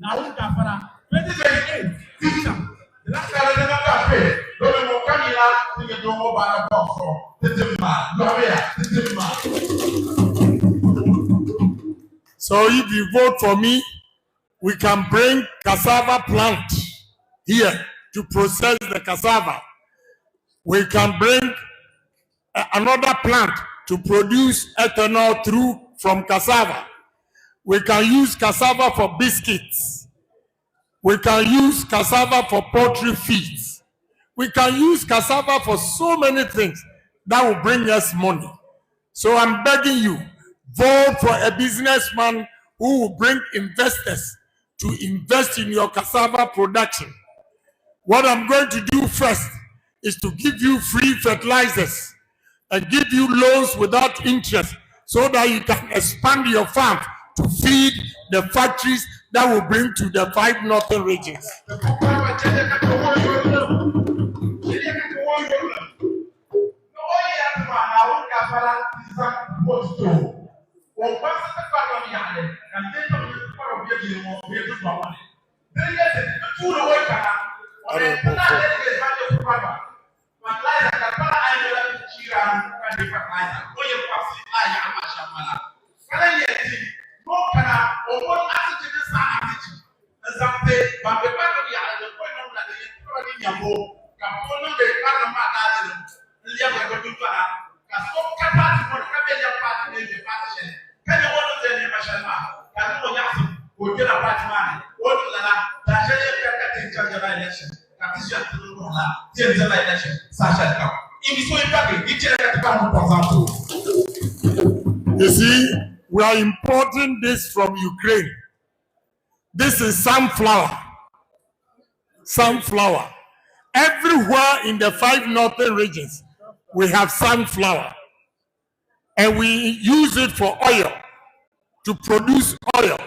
Now, 2028, teacher. So if you vote for me, we can bring cassava plant here to process the cassava. We can bring another plant to produce ethanol from cassava. We can use cassava for biscuits. We can use cassava for poultry feeds. We can use cassava for so many things that will bring us money. So I'm begging you, vote for a businessman who will bring investors to invest in your cassava production. What I'm going to do first is to give you free fertilizers and give you loans without interest so that you can expand your farm to feed the factories that will bring to the 5 northern regions. You see, we are importing this from Ukraine. This is sunflower. Sunflower. Everywhere in the 5 northern regions, we have sunflower. And we use it for oil, to produce oil.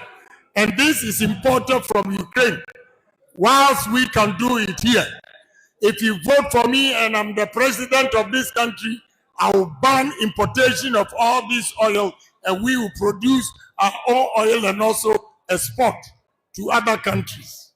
And this is imported from Ukraine. Whilst we can do it here, if you vote for me and I'm the president of this country, I will ban importation of all this oil and we will produce our own oil and also export to other countries.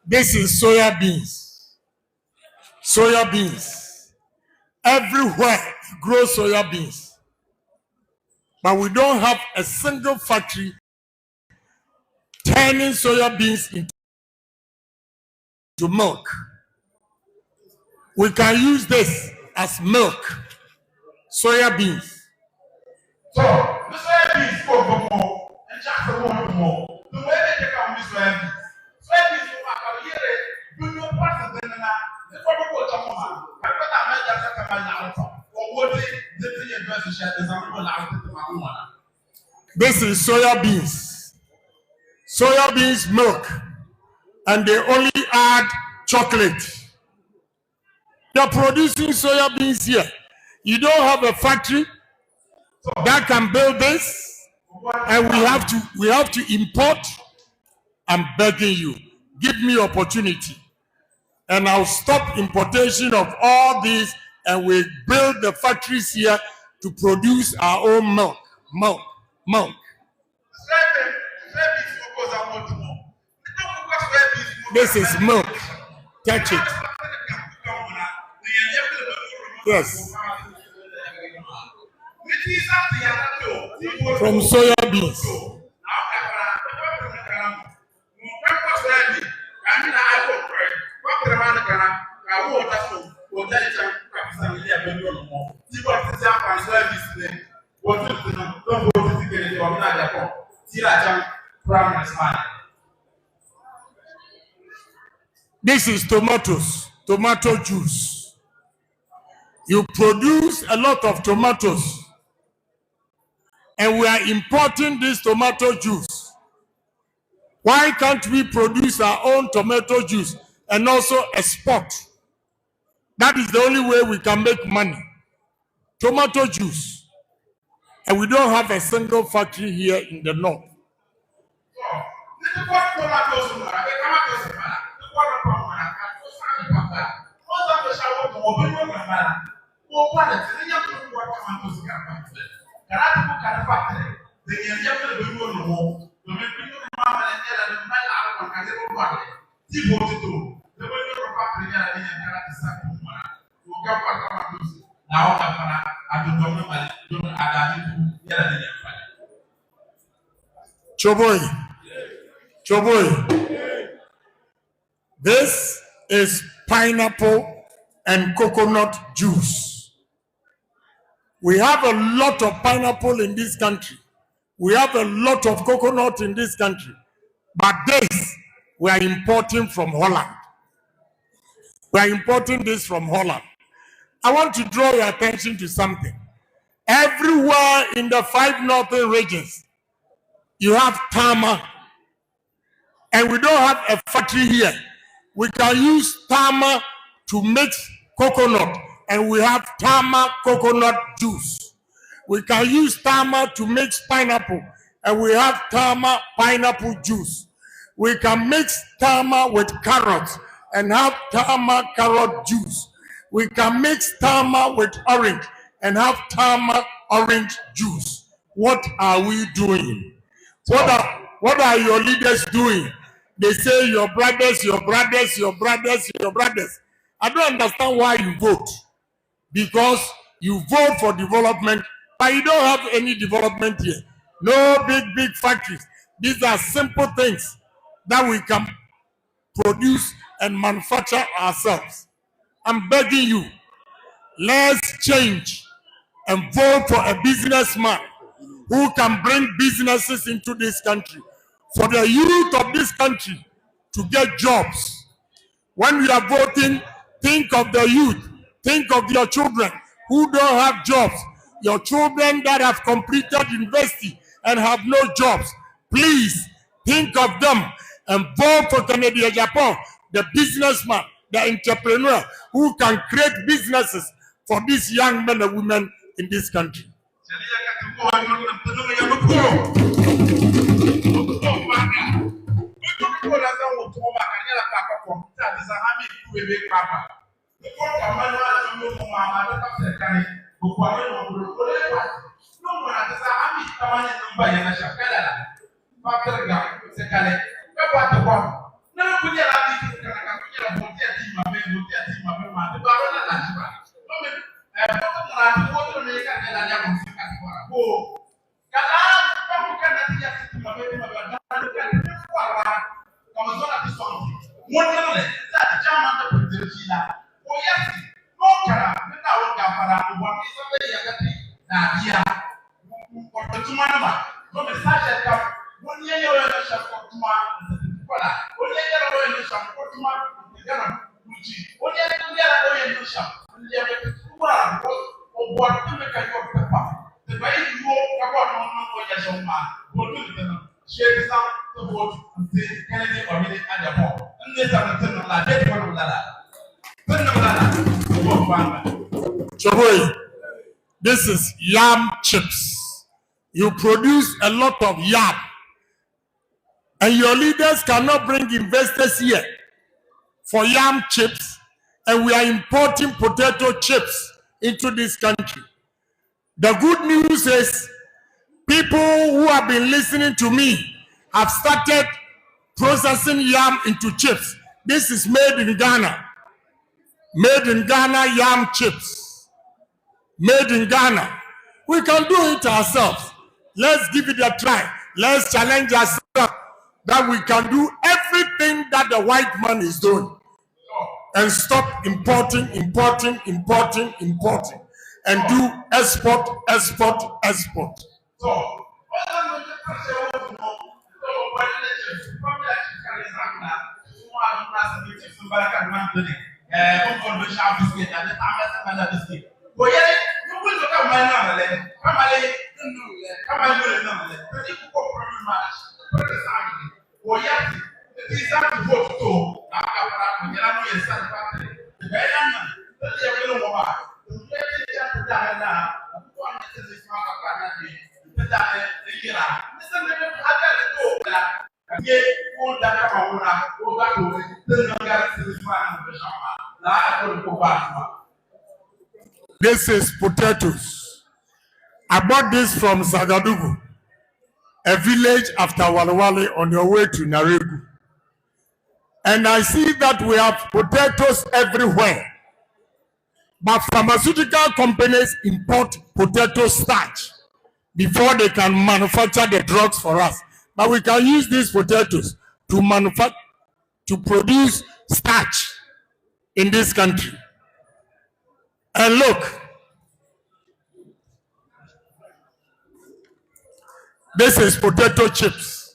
This is soya beans. Soya beans. Everywhere you grow soya beans. But we don't have a single factory turning soya beans into milk. We can use this as milk. Soya beans. So, the soya beans go for more and just for more. The way they take out this soya beans. Soya beans are here. Do your part of the This is soya beans. Soya beans milk. And they only add chocolate. They're producing soya beans here. You don't have a factory that can build this, and we have to import. I'm begging you, give me opportunity, and I'll stop importation of all these, and we build the factories here to produce our own milk. This is milk. Catch it. Yes. From soya beans. This is tomatoes, tomato juice. You produce a lot of tomatoes, and we are importing this tomato juice. Why can't we produce our own tomato juice and also export? That is the only way we can make money. Tomato juice. And we don't have a single factory here in the north. Choboy. This is pineapple and coconut juice. We have a lot of pineapple in this country. We have a lot of coconut in this country. But this, we are importing from Holland. We are importing this from Holland. I want to draw your attention to something. Everywhere in the 5 northern regions, you have tama. And we don't have a factory here. We can use tama to mix coconut, and we have tama coconut juice. We can use tama to mix pineapple, and we have tama pineapple juice. We can mix tama with carrots and have tama carrot juice. We can mix tama with orange and have tama orange juice. What are we doing? What are your leaders doing? They say your brothers. I don't understand why you vote. Because you vote for development, but you don't have any development here. No big factories. These are simple things that we can produce and manufacture ourselves. I'm begging you, let's change and vote for a businessman who can bring businesses into this country, for the youth of this country to get jobs. When we are voting, think of the youth, think of your children who don't have jobs, your children that have completed university and have no jobs. Please think of them and vote for Kennedy Agyapong, the businessman, the entrepreneur who can create businesses for these young men and women in this country. This is yam chips. You produce a lot of yam, and your leaders cannot bring investors here for yam chips, and we are importing potato chips into this country. The good news is people who have been listening to me have started processing yam into chips. This is made in Ghana. Made in Ghana yam chips. Made in Ghana. We can do it ourselves. Let's give it a try. Let's challenge ourselves that we can do everything that the white man is doing and stop importing, and do export. This is potatoes. I bought this from Zagadugu, a village after Walawale on your way to Naregu. And I see that we have potatoes everywhere. But pharmaceutical companies import potato starch before they can manufacture the drugs for us. But we can use these potatoes to produce starch in this country. And look, this is potato chips,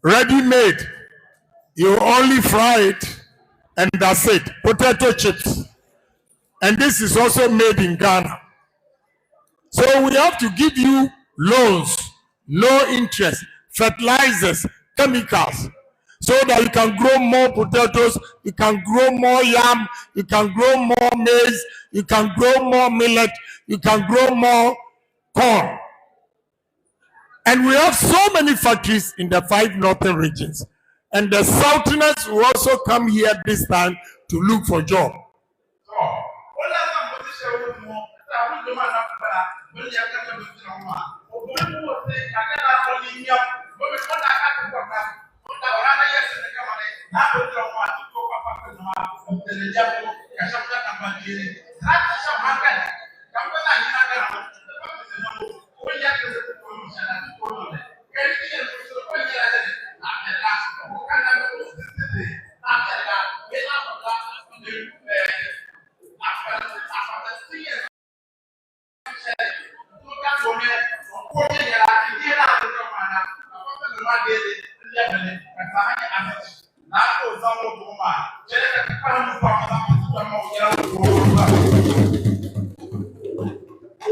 ready-made. You only fry it and that's it, potato chips. And this is also made in Ghana. So we have to give you loans, no interest, fertilizers, chemicals, so that you can grow more potatoes, you can grow more yam, you can grow more maize, you can grow more millet, you can grow more corn. And we have so many factories in the 5 northern regions. And the Southerners will also come here this time to look for jobs.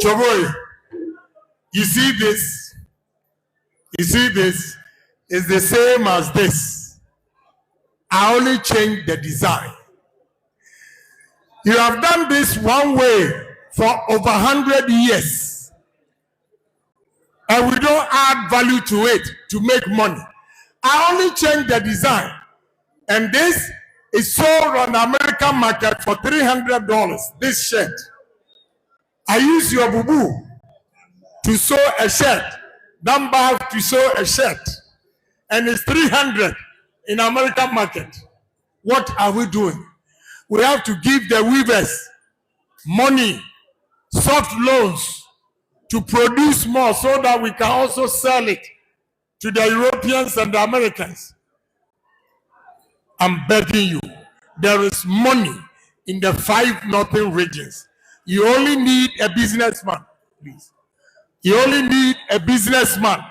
Choboy, you see this? You see this? It's the same as this. I only changed the design. You have done this one way for over 100 years. And we don't add value to it to make money. I only changed the design. And this is sold on the American market for $300, this shirt. I use your boo-boo to sew a shirt, number to sew a shirt, and it's $300 in American market. What are we doing? We have to give the weavers money, soft loans to produce more so that we can also sell it to the Europeans and the Americans. I'm begging you, there is money in the 5 northern regions. You only need a businessman, please. You only need a businessman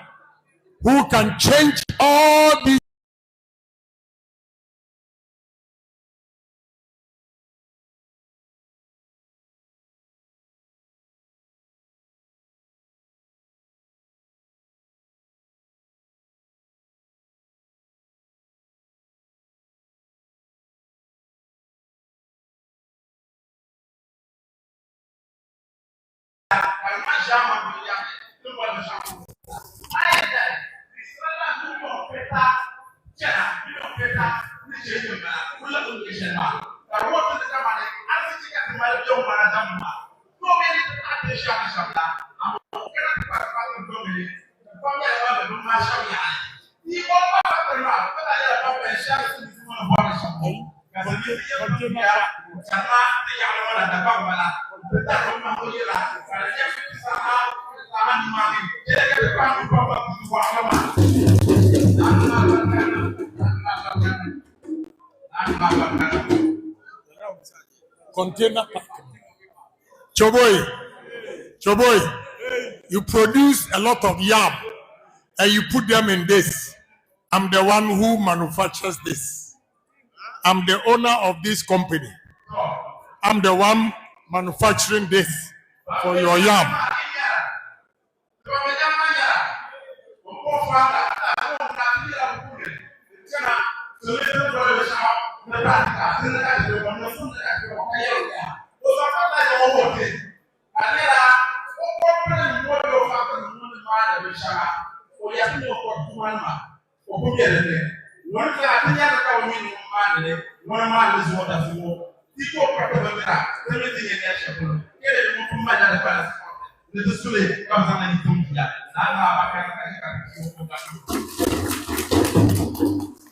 who can change all these. Container pack. Choboy, you produce a lot of yam and you put them in this. I'm the one who manufactures this. I'm the owner of this company. I'm the one manufacturing this for your yam.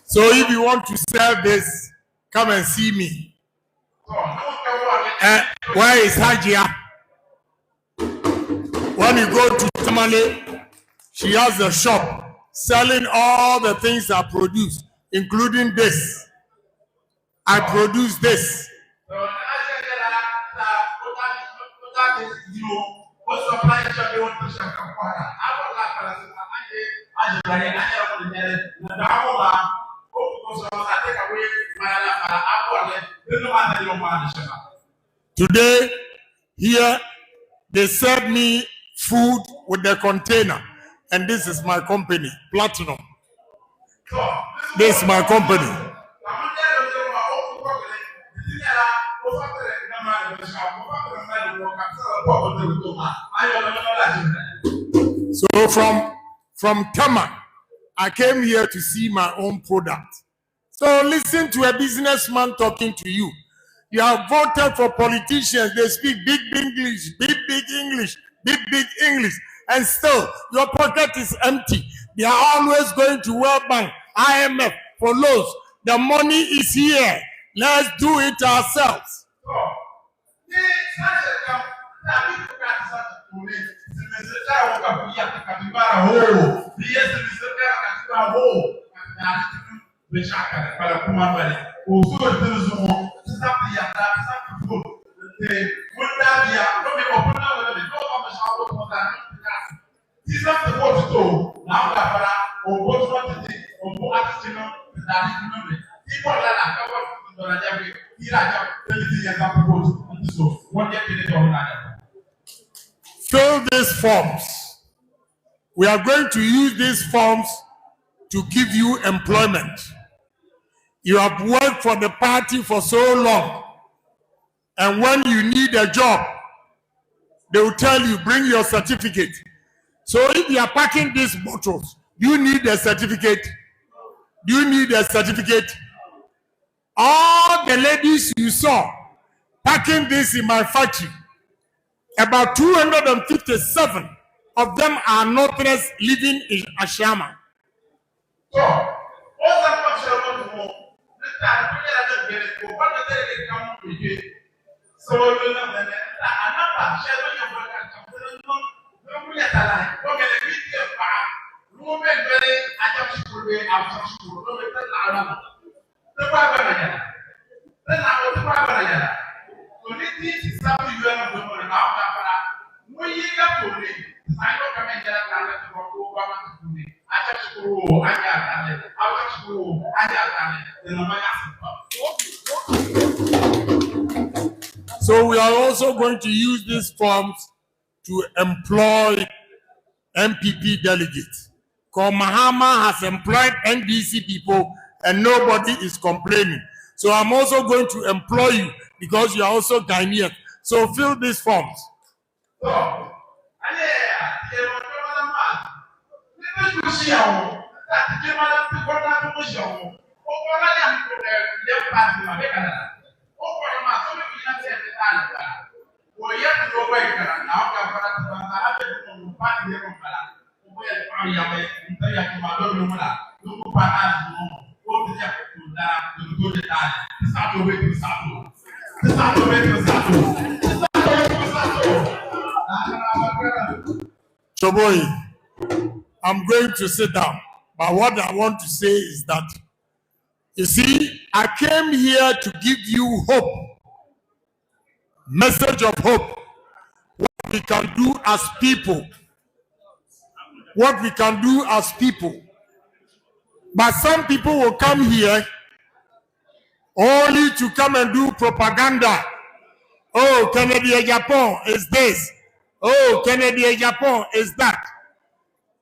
So if you want to sell this, come and see me. Where is Hajia? When you go to Tamale, she has a shop selling all the things I produce, including this. I produce this. Today, here, they serve me food with the container. And this is my company, Platinum. This is my company. So from Tama, I came here to see my own product. So listen to a businessman talking to you. You have voted for politicians. They speak big English, big English, big English. And still, your pocket is empty. They are always going to World Bank, IMF for loans. The money is here. Let's do it ourselves. Fill these forms. We are going to use these forms to give you employment. You have worked for the party for so long, and when you need a job, they will tell you, bring your certificate. So if you are packing these bottles, do you need a certificate? Do you need a certificate? All the ladies you saw packing this in my factory, about 257 of them are Northerners living in Ashama. So we are also going to use these forms to employ MPP delegates. Because Mahama has employed NDC people and nobody is complaining. So I'm also going to employ you because you are also Ghanaian. So fill these forms. Choboy, I'm going to sit down. But what I want to say is that, you see, I came here to give you hope. Message of hope. What we can do as people. What we can do as people. But some people will come here only to come and do propaganda. Oh, Kennedy Agyapong is this. Oh, Kennedy Agyapong is that.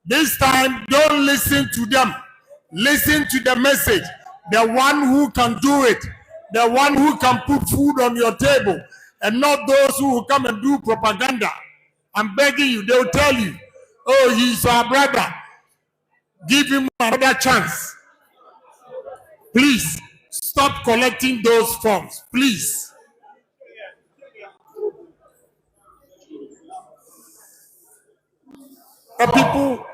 This time, don't listen to them. Listen to the message. The one who can do it. The one who can put food on your table. And not those who will come and do propaganda. I'm begging you, they'll tell you, oh, he's our brother. Give him another chance. Please, stop collecting those forms. Please. People...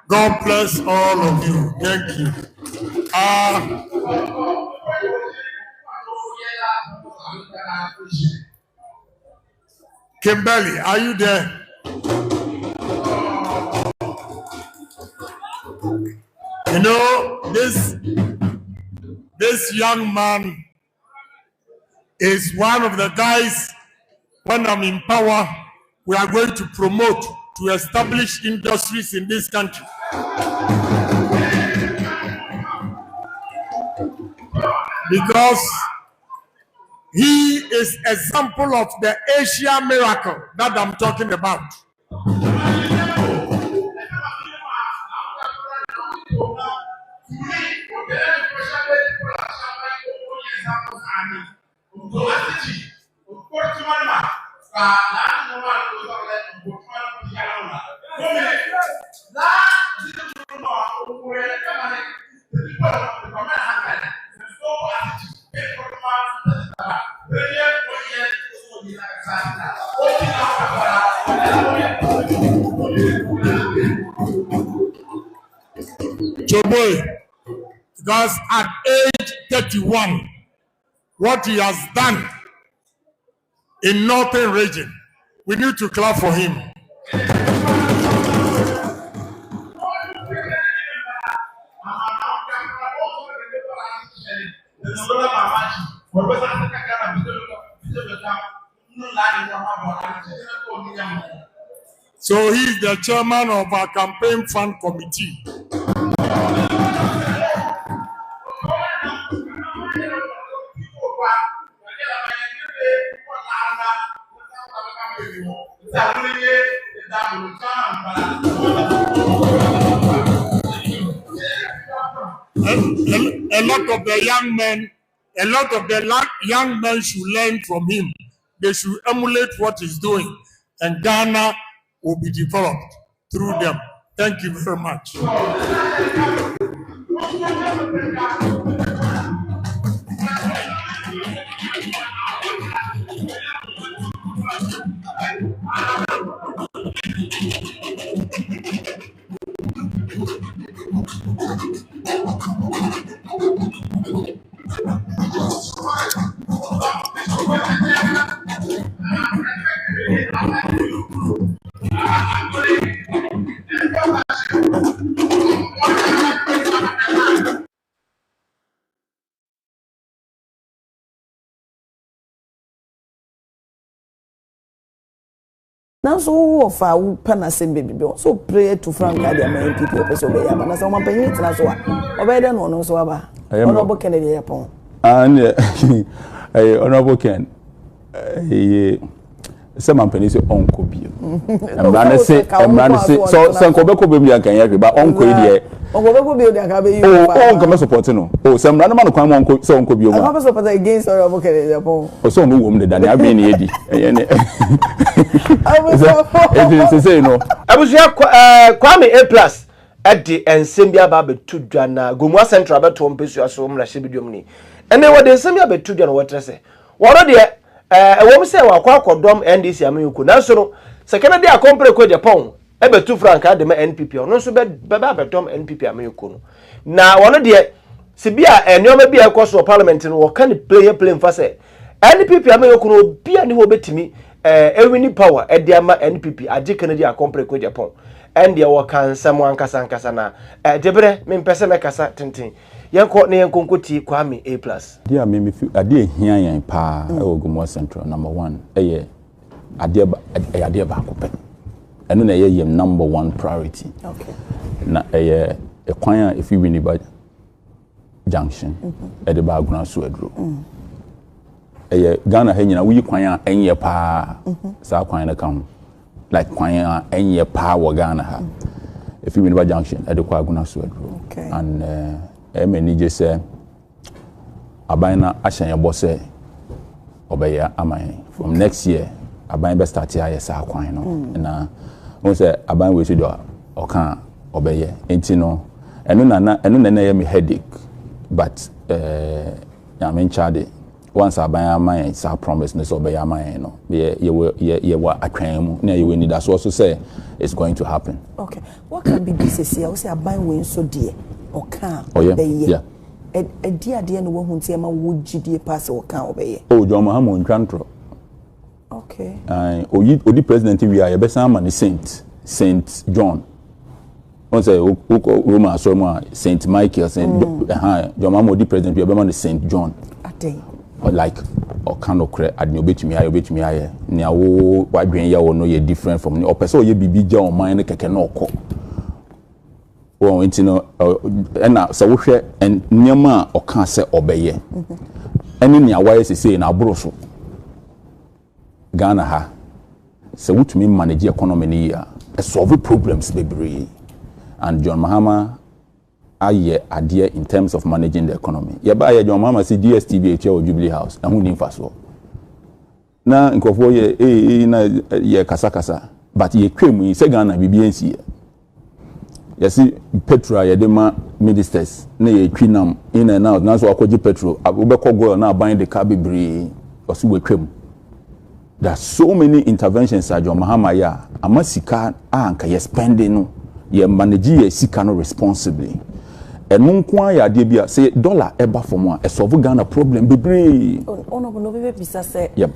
God bless all of you. Thank you. Kimberly, are you there? You know, this young man is one of the guys, when I'm in power, we are going to promote to establish industries in this country. Because he is example of the Asia miracle that I'm talking about. Joboy, because at age 31, what he has done in Northern region, we need to clap for him. So he is the chairman of our campaign fund committee. A lot of the young men should learn from him. They should emulate what he's doing, and Ghana will be developed through them. Thank you very much. Now so of our penasem baby so pray to Frank Agyapong people person be yaba na so man panyin tina so a obey den no so aba honorable Kennedy Agyapong and honorable Ken some man panyin say onko bi emran say so sanko be ko be mi ankan ya ba onko e Ogo be the akabe you. Oh, come support no. Oh, some random man kwan won ko so won ko bi o ma. I support against or Obokere Agyapong. Oh, so no wo me da na abi na edi. I was say no. Abusua Kwame A+ edi ensem bia ba betu dwa na Gomua Central beto mpesua so mra hye bidiom ni. Ene wo de ensem bia betu dwa na wotre se. Woro de wo se wa kwa akodom NDC amanyuku na so no sekena de akompre ko Agyapong ebetu franka de ma NPP no so be ba betom NPP amanyuku no. Na wono de se bia enioma bia ekoso parliament no wo kan play mfa se NPP amanyuku no bia ni ho betimi ewini power ediama NPP agi Kennedy akompre ko Agyapong ende wo kan sam ankasa na debre me mpese me kasa tenten yenko ne yenko nkoti Kwame A+. Dia me ade ehia yan pa e Gomua Central number 1 eye ade ba ko pe eno na eye number 1 priority. Okay. Na eye ekwan if you win ba junction e de ba guna so aduro Ghana ha nyina wuyi kwan a enye pa sa kwan na kan like kwan a enye pa wo Ghana ha if you win junction e de kwa guna so aduro and many just say abina ahyan yebo say obeya aman from next year aban be start ya sa kwan no na won say aban we so do okan obeye enti no eno na ya me headache but ya men chade once aban aman sa promise no so obeya aman no ye wa atwan mu na ye we need so say it's going to happen. Okay, what can be this year? We say aban we so dear okan yeah. Dia no wo hunti ma wo gidie pass okan obeye. Oh, John Mahamo ntwantro. Okay. Odi president we are besan man Saint John. On say Roma so ma Saint Michael John Mahamo odi president we are beman Saint John. Atay. Like okan okre adni obetumi aye ne awo wadwen ya wo no ye different from o person ye bibi ja o man ne keke na okọ. Well, you know, and now so we share and Nyama or can't say obey. And in your way, say in our broso Ghana ha. So, what mean manage economy here? Solve problems, baby. And John Mahama, I idea in terms of managing the economy. Yeah, but John Mahama see DSTV or Jubilee House, and who didn't fast well. Now, in Kofoye, ye kasa, but ye came, ye say Ghana, BBNC. Yesi petrol ya dema ministers na ye twinam in and out na so akoji petrol obekọ go na ban the car bebre osi wetwam. There are so many interventions John Mahama ya amasika anka ye spending no ye manage ye sika no responsibly enu nko ya de bia say dollar eba for mo e solve Ghana problem bebre ono no be bisa say yep.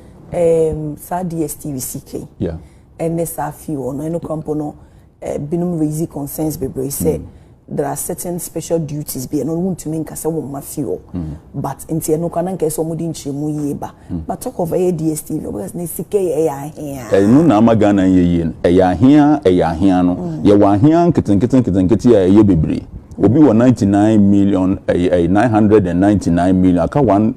Sa DSTV CK yeah NSA few ono eno kampo no binum raise concerns bebre say there are certain special duties be no want to mean kase wo ma few but inti no kana nke so mudi nchemu yeba but talk of DSTV because na CK ya here no na Ghana ye ya here no ye wa here nketen ya ye bebre obi wa 99 million 999 million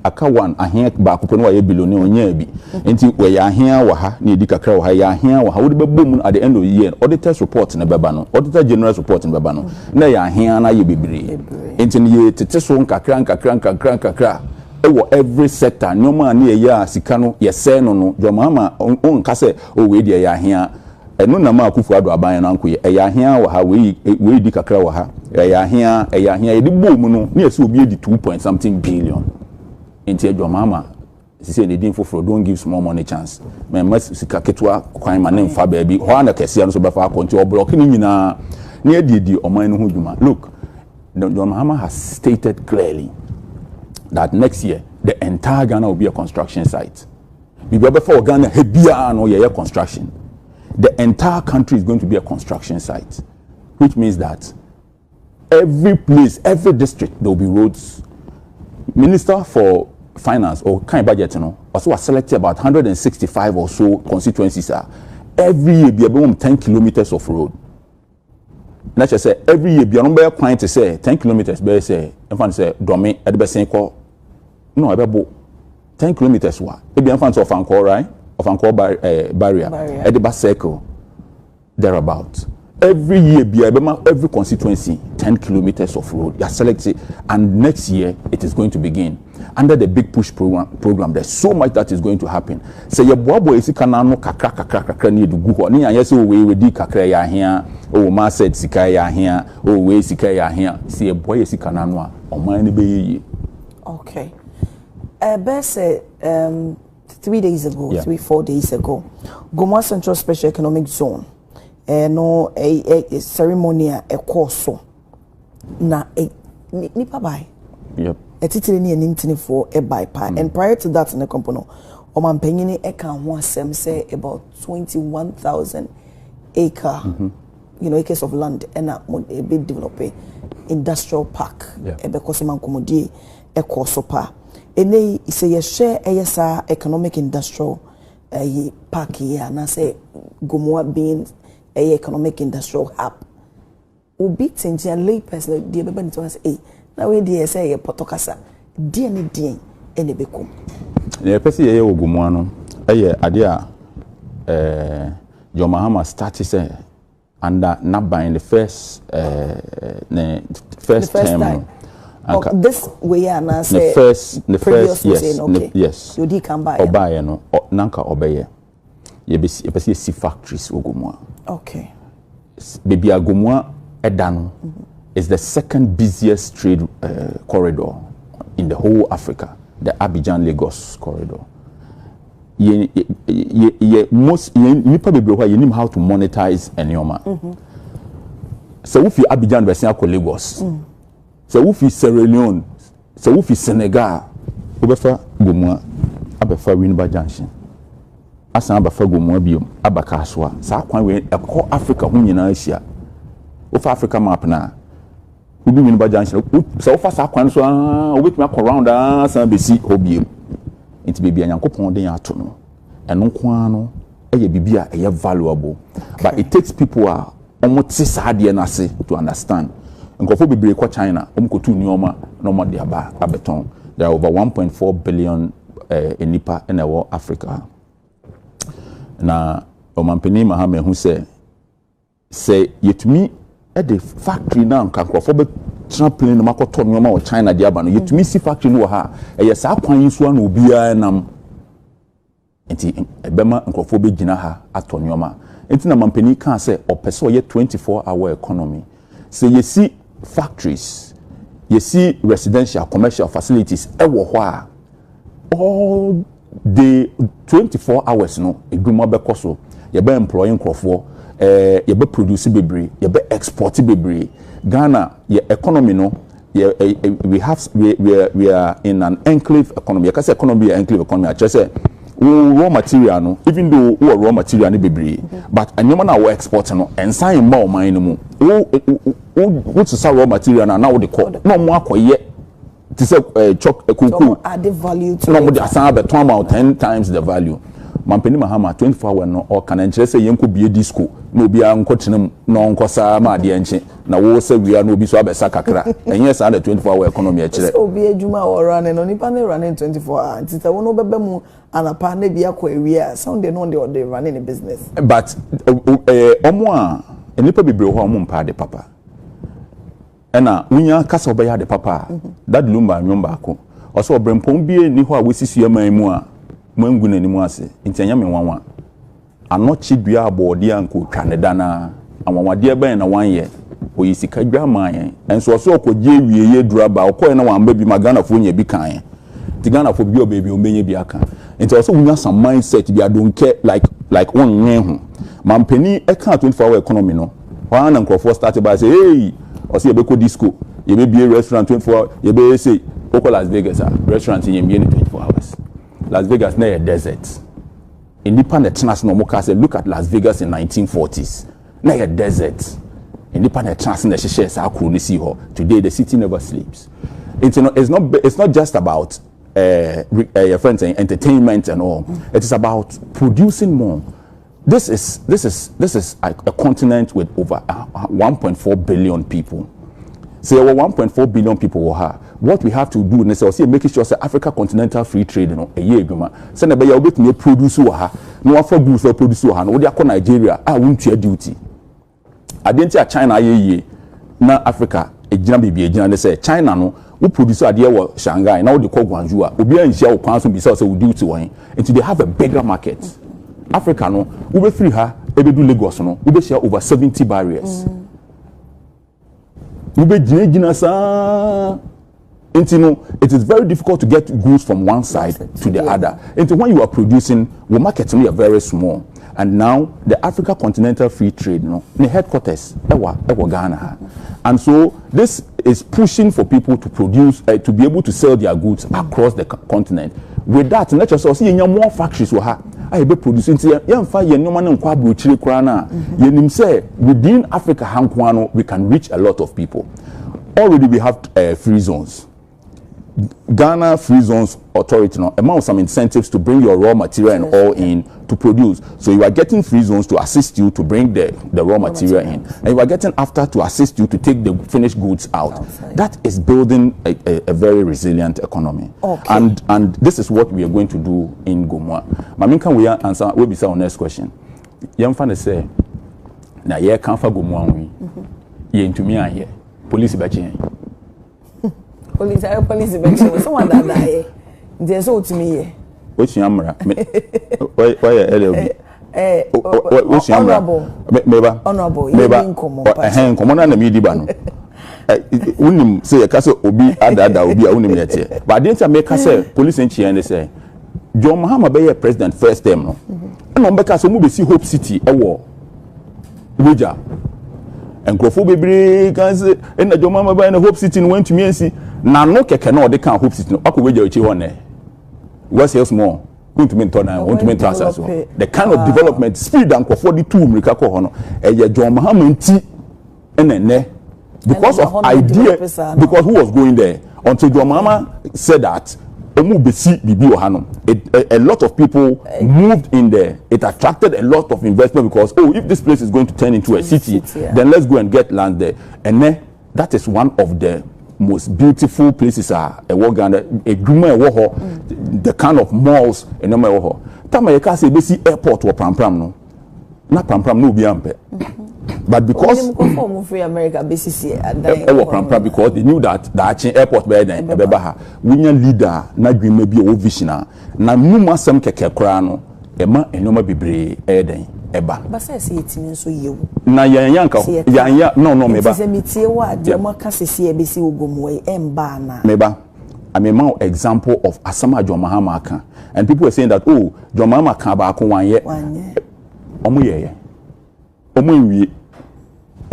aka one ahia ba ko no ye billionaire onya bi enti we ya ahia wa ha na edi kakra wa ha ya ahia wa ha wo de bebom at the end of the year auditors report na beba no auditor general report na beba no na ya ahia na ye bebre enti ye tete so nkakra ewo every sector nyoma na ye ya sika no ye se no John Mahama on ka se o we de ya ahia enu na ma akufu ado aban na nko ye ya ahia wa ha we di kakra wa ha ya ahia ye di bom no na ese obi edi 2 point something billion enti John Mahama say they didn't for don't give small money chance me mas sika ketwa kwan ma ne mfa ba bi ho na kese no so be fa akonti o block ni nyina na edi oman no ho dwuma. Look, John Mahama has stated clearly that next year the entire Ghana will be a construction site. Before Ghana hebia no ye construction. The entire country is going to be a construction site, which means that every place, every district, there will be roads. Minister for Finance or kind budget, also was selected about 165 or so constituencies. Every year, be about 10 kilometers of road. Let's just say every year, be a client to say 10 kilometers. Be say, if say, Domi at the best no, about 10 kilometers. What? It be infants of Anchor, right? Of Anchor barrier at the bus circle thereabout. every year every constituency 10 kilometers of road. You are selected, and next year it is going to begin under the big push program. There's so much that is going to happen. Say your boy is kanano kakra need to go. Ni anya say we di kakra ya here. Oh ma said sika ya here. Oh we sika ya here. Say your boy is kanano a oman ni be ye. Okay. Best 3 days ago, 4 days ago, Goma Central Special Economic Zone. No a ceremony a course na nipa buy. Yep. A titiri ni entini for a buy pa. And prior to that in the company, Omanpenyini eka one sem say about 21,000 acre, acres of land and a big developing industrial park. Ebe koseman komodi e course pa. Ene say ye share a economic industrial park here na say Gomoa being a economic industrial hub. Ubi tinti a lay person the beba to us na we dey say a potokasa die ne die ene bekom. The person ye Gomoa no ade a John Mahama started say under Naban the first term. This way and I say the first yes okay. Yes you did come by obaye no nanka obeye ye be see factories Gomoa. Okay. Baby Gomoa Edano is the second busiest trade corridor in the whole Africa, the Abidjan Lagos corridor. Most nipa bebre why you know how to monetize enyoma. So if you Abidjan version ko Lagos. So if you Sierra Leone, so if you Senegal, obefa Gomoa abefa Winneba Junction. Asan abafa Gomoa biom abaka aswa sa kwan we ekọ Africa hu nyina ahia ofa Africa map na ubi Winneba Junction so ofa sa kwan so obetumi akọ round asan besi obiem nti bebia Nyankopon den ato no eno kwan no eye bibia eye valuable. But it takes people a omote sa de na ase to understand. Nkofo bebre kwa China omkotu nioma no mo de aba abeton. There are over 1.4 billion enipa in our Africa. Na Omanpeni Mahame who say yetumi at the factory now nkofo be trampoline no makoto nioma o China de aba no yetumi si factory no ha eye sa kwan yi so na obia nam enti ebema nkofo be gina ha ato nioma enti na Mampeni kan say opese ye 24-hour economy. Say you see factories, you see residential, commercial facilities, all the 24 hours, no, a gruma bekoso, you be employing crofo, you be producing bebre, you be exporting bebre. Ghana, your economy, no, we are in an enclave economy. I can say economy, enclave economy. I just say raw material, no, even though we raw material, ni bebre, but a new man we export, no, and sign more mine, no. What's the raw material now? The call no more yet. To say chalk kuku add value to no more the 10 times the value. Mampeni Mahama 24-hour no or can interest say yenko be disco no be anko chinem no anko sa ma de enche na wo say we are no be so abesa kakra and yes and the 24-hour economy e kire so be adwuma or running no nipa ne running 24 hours tita wo no bebe mu anapa na bia kwa ewia sound dey no dey running a business but omo a nipa bebre ho omo mpa de papa ena unya kasa obeya de papa that lumba nyomba ako oso obrempon bie ni ho a wesisu yaman mu a mangu na nimu ase ntanya me wanwa anochi dua abode anko twaneda na anwawade ben na wanye oyisika dwa man enso oso okoje wieye duraba okoye na wamba bi magana fo nya bi kan tigana fo bi obebi omenye bi aka nti oso unya some mindset bi adonke like one nyehu mampeni e kan 24-hour economy no wan na nkrofo start by say hey oso yebeko disco yebe restaurant 24 yebe say oko Las Vegas restaurant yemie 24 hours. Las Vegas na a desert. Independent chance no more say look at Las Vegas in 1940s. Na a desert. Independent chance na share sa akru ni see ho. Today the city never sleeps. It's not just about your friends and entertainment and all. It is about producing more. This is a continent with over 1.4 billion people. Say over 1.4 billion people will have. What we have to do necessarily making sure that Africa continental free trade no a year agreement. Say na be you bet me produce wo ha. No after goods or produce wo ha. No dey akọ Nigeria won't your duty. identity China ye na Africa ejina bibi ejina ne say China no we produce adeɛ wɔ Shanghai now they call Guangzhou obi an hia wo kwan so bi say we do to one and they have a bigger market. Africa no we be free ha ebedu Lagos no we be share over 70 barriers. We be gina sa it is very difficult to get goods from one side to the other. And when you are producing, your markets are very small. And now the Africa Continental Free Trade, the headquarters, Ghana. And so this is pushing for people to produce, to be able to sell their goods across the continent. With that, let's just see more factories. I be producing. Within Africa, we can reach a lot of people. Already we have free zones. Ghana Free Zones Authority now amount some incentives to bring your raw material and all in to produce. So you are getting free zones to assist you to bring the raw material in, and you are getting after to assist you to take the finished goods out. That is building a very resilient economy. Okay. And this is what we are going to do in Gomwa. Maminka we answer we be say on next question. Yamfa say na ye kan fa Gomwa wi. Ye ntumi aye. Police be chen. Police mention someone that die. There's so to me. Which yamra? Why which yamra? Meba. Honorable. Meba. Common na me di ba no. Unim say e ka say obi ada obi a unim yete. But didn't make say police en chie say John Mahama be president first term no. Na mbeka so mu be see Hope City e wo. Woja. Enkrofo bebre kan say na John Mahama be na Hope City no went to me and see na no keke na odi kan Hope City no akweja ochi ho ne what's else more going to mean to na want to mean transfer so the kind of development speed and for the two mrika ko ho no eye John Mahama nti enene because of idea because who was going there until John Mahama said that omu besi bibi ohano a lot of people moved in there. It attracted a lot of investment because if this place is going to turn into a city, then let's go and get land there. And then that is one of the most beautiful places are a the kind of malls in the Mewoho. Tama you can say basi airport or pram no. Na pram no be ampe. But because free America pram because they knew that the airport be then ebebaha. Winya leader na dream maybe o vision na numa sem keke kra no ema enoma bebre eden eba ba say it mean so yewu na yanka yanya no meba say metie wa de mo ka sese e be si ogomwe emba na meba I'm a example of Asama John Mahama kan and people were saying that John Mahama kan ba ko wan ye omo ye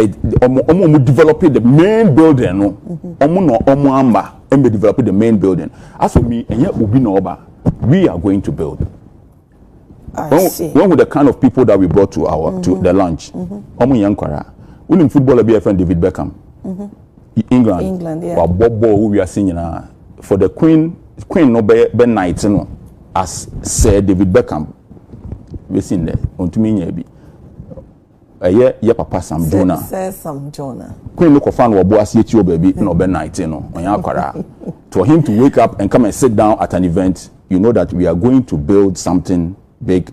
omo developing the main building no omo amba and be developing the main building as for me enye obi na oba we are going to build. When with the kind of people that we brought to our to the lunch, Omo Yankwara, winning footballer be a friend David Beckham, England, yeah. But Bobo who we are seeing for the Queen no be night as said David Beckham, we seen there on to me be. Papa Sam Jonah. Says Sam Jonah. Queen look fan or boss yet your baby no be night on Yankwara. For him to wake up and come and sit down at an event, you know that we are going to build something big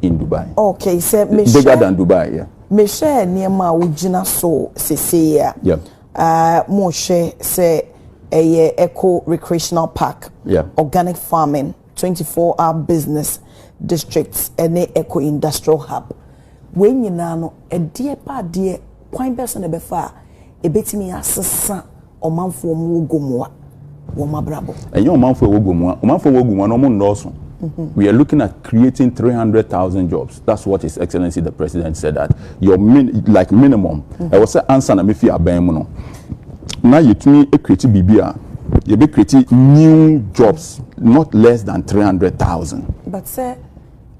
in Dubai. Okay, so bigger than Dubai, yeah. Me share niema ujina so sese ya. Yeah. Mo share say a eco recreational park. Yeah. Organic farming, 24-hour business districts, and eco industrial hub. When you know a dear pa dear point person a befa a betimi asesa o manfo mu gomwa wo mabrabo. And your manfo wo gomwa no mo ndoso. We are looking at creating 300,000 jobs. That's what His Excellency the President said that your minimum. I was say answer na me fi aban mu no. Na yetumi create bibia. You be creating new jobs not less than 300,000. But say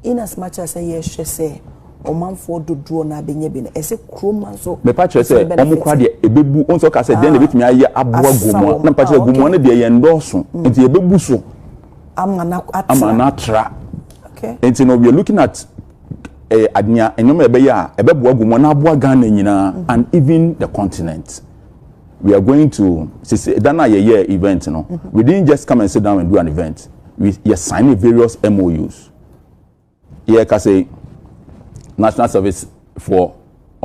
in as much as say omanfo dodo na benye bene ese kroma so me pa chere say omukwa de ebebu onso ka say den de betumi aye aboa gomo na pa chere gomo na de ye ndoso enti ebebu so Amanatra. Okay. And so we are looking at adnia enoma ebeya ebeboa gomo na aboa Ghana nyina and even the continent. We are going to say that year event no. We didn't just come and sit down and do an event. We signed various MOUs. Here ka say National Service for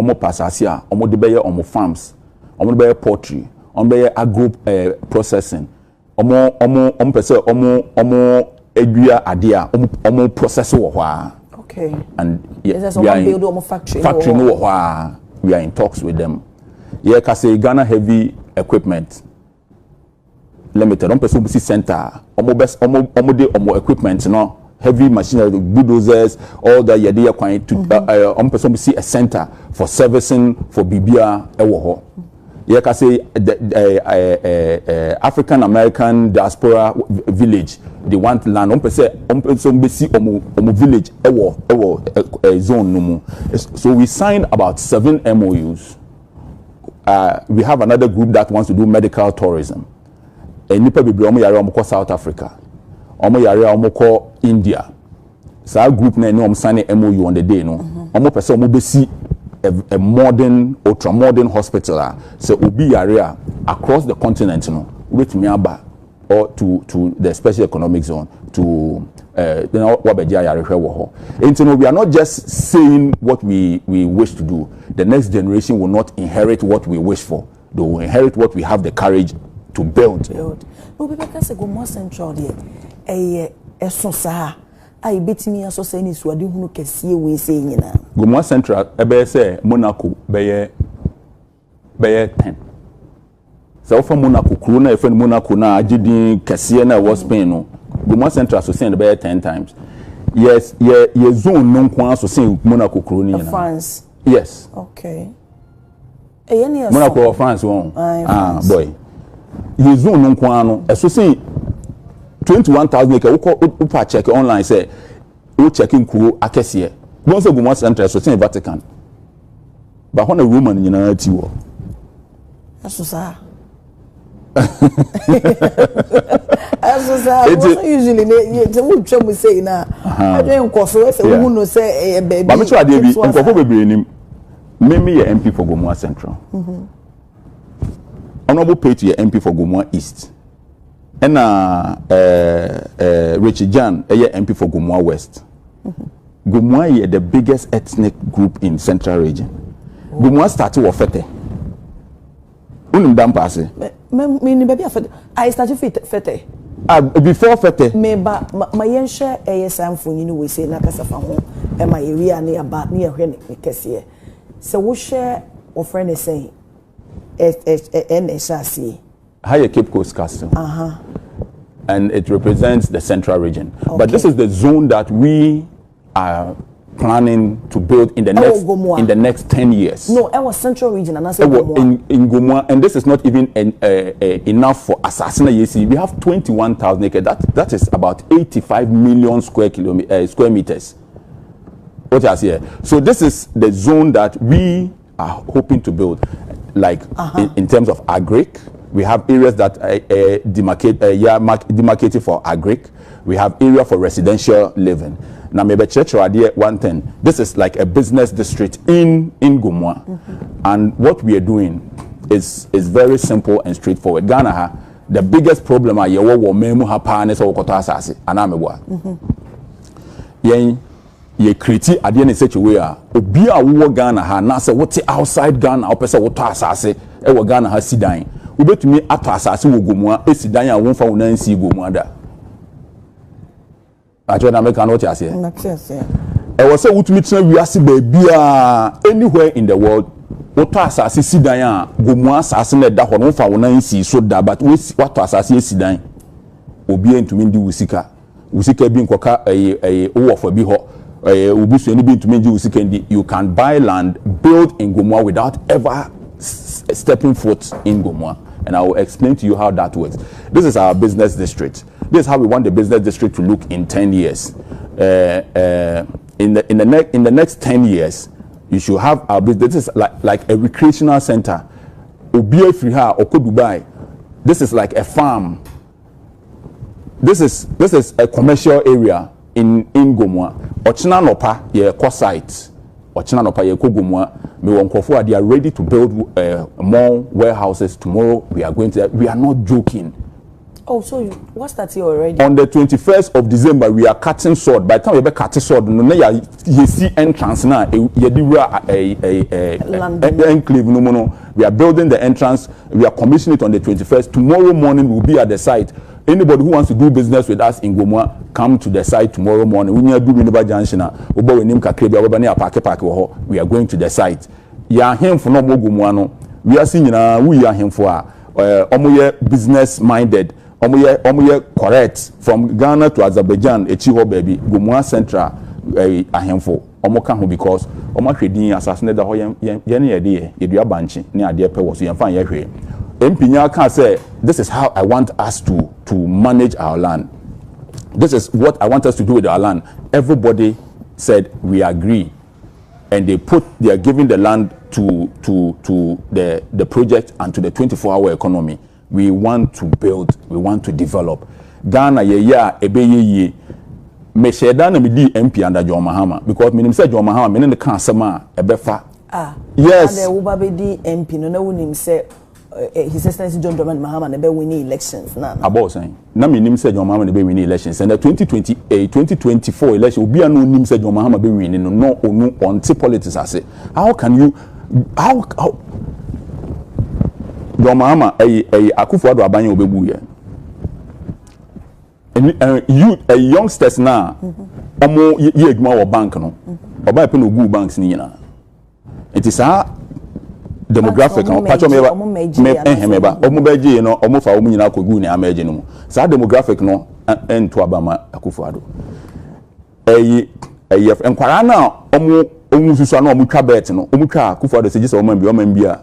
omo pasasia omo de beye omo farms omo de beye poultry omo beye agro processing omo pese omo edua ade a omo process wo hwa. Okay. And There's a build omo factory no hwa. We are in talks with them. Yeah, kasi Ghana Heavy Equipment Limited. Person see center. Omo de equipment no. Heavy machinery, bulldozers, all that you're there quite to person see a center for servicing for Bibia Ewoho. You can say the African American diaspora village, they want land. Person see omo village ewo zone no. So we signed about 7 MOUs. We have another group that wants to do medical tourism. Nipa bebre omo yare omo ko South Africa. Omo yare omo ko India. So our group na no sign MOU on the day no. Omo pese omo be see a modern, ultra modern hospital. So obi yare across the continent no. With me aba or to the special economic zone to wabedia yare hwe wo ho. And so we are not just saying what we wish to do. The next generation will not inherit what we wish for. They will inherit what we have the courage to build. No, because go more central there. Eso sa ai betimi aso say ni suade hunu kese we say nyina Gomwa Central ebe say Monaco beye 10 so for Monaco kru na efen Monaco na agidin kese na was Spain no Gomwa Central so say beye 10 times. Yes, ye zone no kwa so say Monaco kru ni nyina France. Yes. Okay. Monaco or France won. Boy. Ye zone no kwa no so say 21,000 acre upa check online say we checking kuro akese don't say Gomwa Central so say Vatican but when a woman you know ti wo aso sa usually they would try say na I don't cause say we no say baby but me try dey bi nkofo bebre nim me ye MP for Gomwa Central honorable page ye MP for Gomwa East. And Richard Jan, MP for Gomwa West. Gomwa is the biggest ethnic group in Central Region. Gomwa started with Fete. Unum pass. I started Fete. Before Fete. Me ba my yensha ASM for you know we say na kasa fa ho e my area near about near hwe ne kese. So we share of friend is saying NSRC. Higher Cape Coast Castle. And it represents the Central Region. Okay. But this is the zone that we are planning to build in the next 10 years. No, it was Central Region and I said in Gomwa, and this is not even enough for Assassin. You see, we have 21,000 acres. That is about 85 million square meters. What I say. So this is the zone that we are hoping to build, like in terms of agric. We have areas that demarcated for agric. We have area for residential living. Now, maybe church idea one thing. This is like a business district in Gomwa, and what we are doing is very simple and straightforward. Ghana, the biggest problem are your memu hapa so koto asase anamebwa. Ye create idea in such a way obi a wo Ghana ha na say what outside Ghana opese wo to asase e wo Ghana ha sidan. Ubetumi ato asase wo Gomwa esidan a wonfa wonan si Gomwa da ajo na meka no ti ase e wo say wutumi tena wiase ba bia anywhere in the world woto asase sidan a Gomwa asase na da ho no wonfa wonan si so da but wato asase esidan obi entumi ndi wusika bi nkoka wo for bi ho ubusu eni bi entumi ndi wusika ndi you can buy land build in Gomwa without ever stepping foot in Gomwa. And I will explain to you how that works. This is our business district. This is how we want the business district to look in 10 years. In the next 10 years, you should have our business. This is like a recreational center. Obiye Friha Oko Dubai. This is like a farm. This is a commercial area in Gomwa. Ochina Nopa ye ko site. Ochina Nopa ye ko Gomwa. They are ready to build more warehouses tomorrow. We are not joking. Oh, so what's that here already? On the 21st of December, we are cutting sword. By the time we be cutting sword, you see entrance now. Enclave, no. We are building the entrance. We are commissioning it on the 21st. Tomorrow morning, we'll be at the site. Anybody who wants to do business with us in Gomua, come to the site tomorrow morning. We need to do Winneba Junction. We are going to the site. Ya him for no Gomua. We are seeing we are him for business minded. Omoye correct from Ghana to Azerbaijan echiho baby Gomua Central ahemfo omoka ho because omatwedin asasene da ho ye ne yede yedua banchi ne ade pe wo so yemfa yehwe empinya ka say this is how I want us to manage our land. This is what I want us to do with our land. Everybody said we agree, and they are giving the land to the project and to the 24-hour economy. We want to build, we want to develop. Ghana ebeye me sheda na me di MP under John Mahama because me say John Mahama me ne kan asema ebefa. Yes. And the Uba di MP no na wunim say His Excellency John Dramani Mahama ne be winning elections na. About saying na me nim say John Mahama ne be winning elections and the 2024 election obi anu nim say John Mahama be winning no onu on politics ase. How can you how John Mahama Akufo-Addo abanye obebu ye. Youngsters na omo ye adwuma wo bank no. Oba pe no go banks ni nyina. It is a demographic no patcho meba omo beje no omo fa omo nyina ko gu ni amaje no. Sa demographic no ento abama Akufo-Addo. Enkwara na omo susu na omo twa bet no. Omo twa Akufo-Addo se gise omo mbia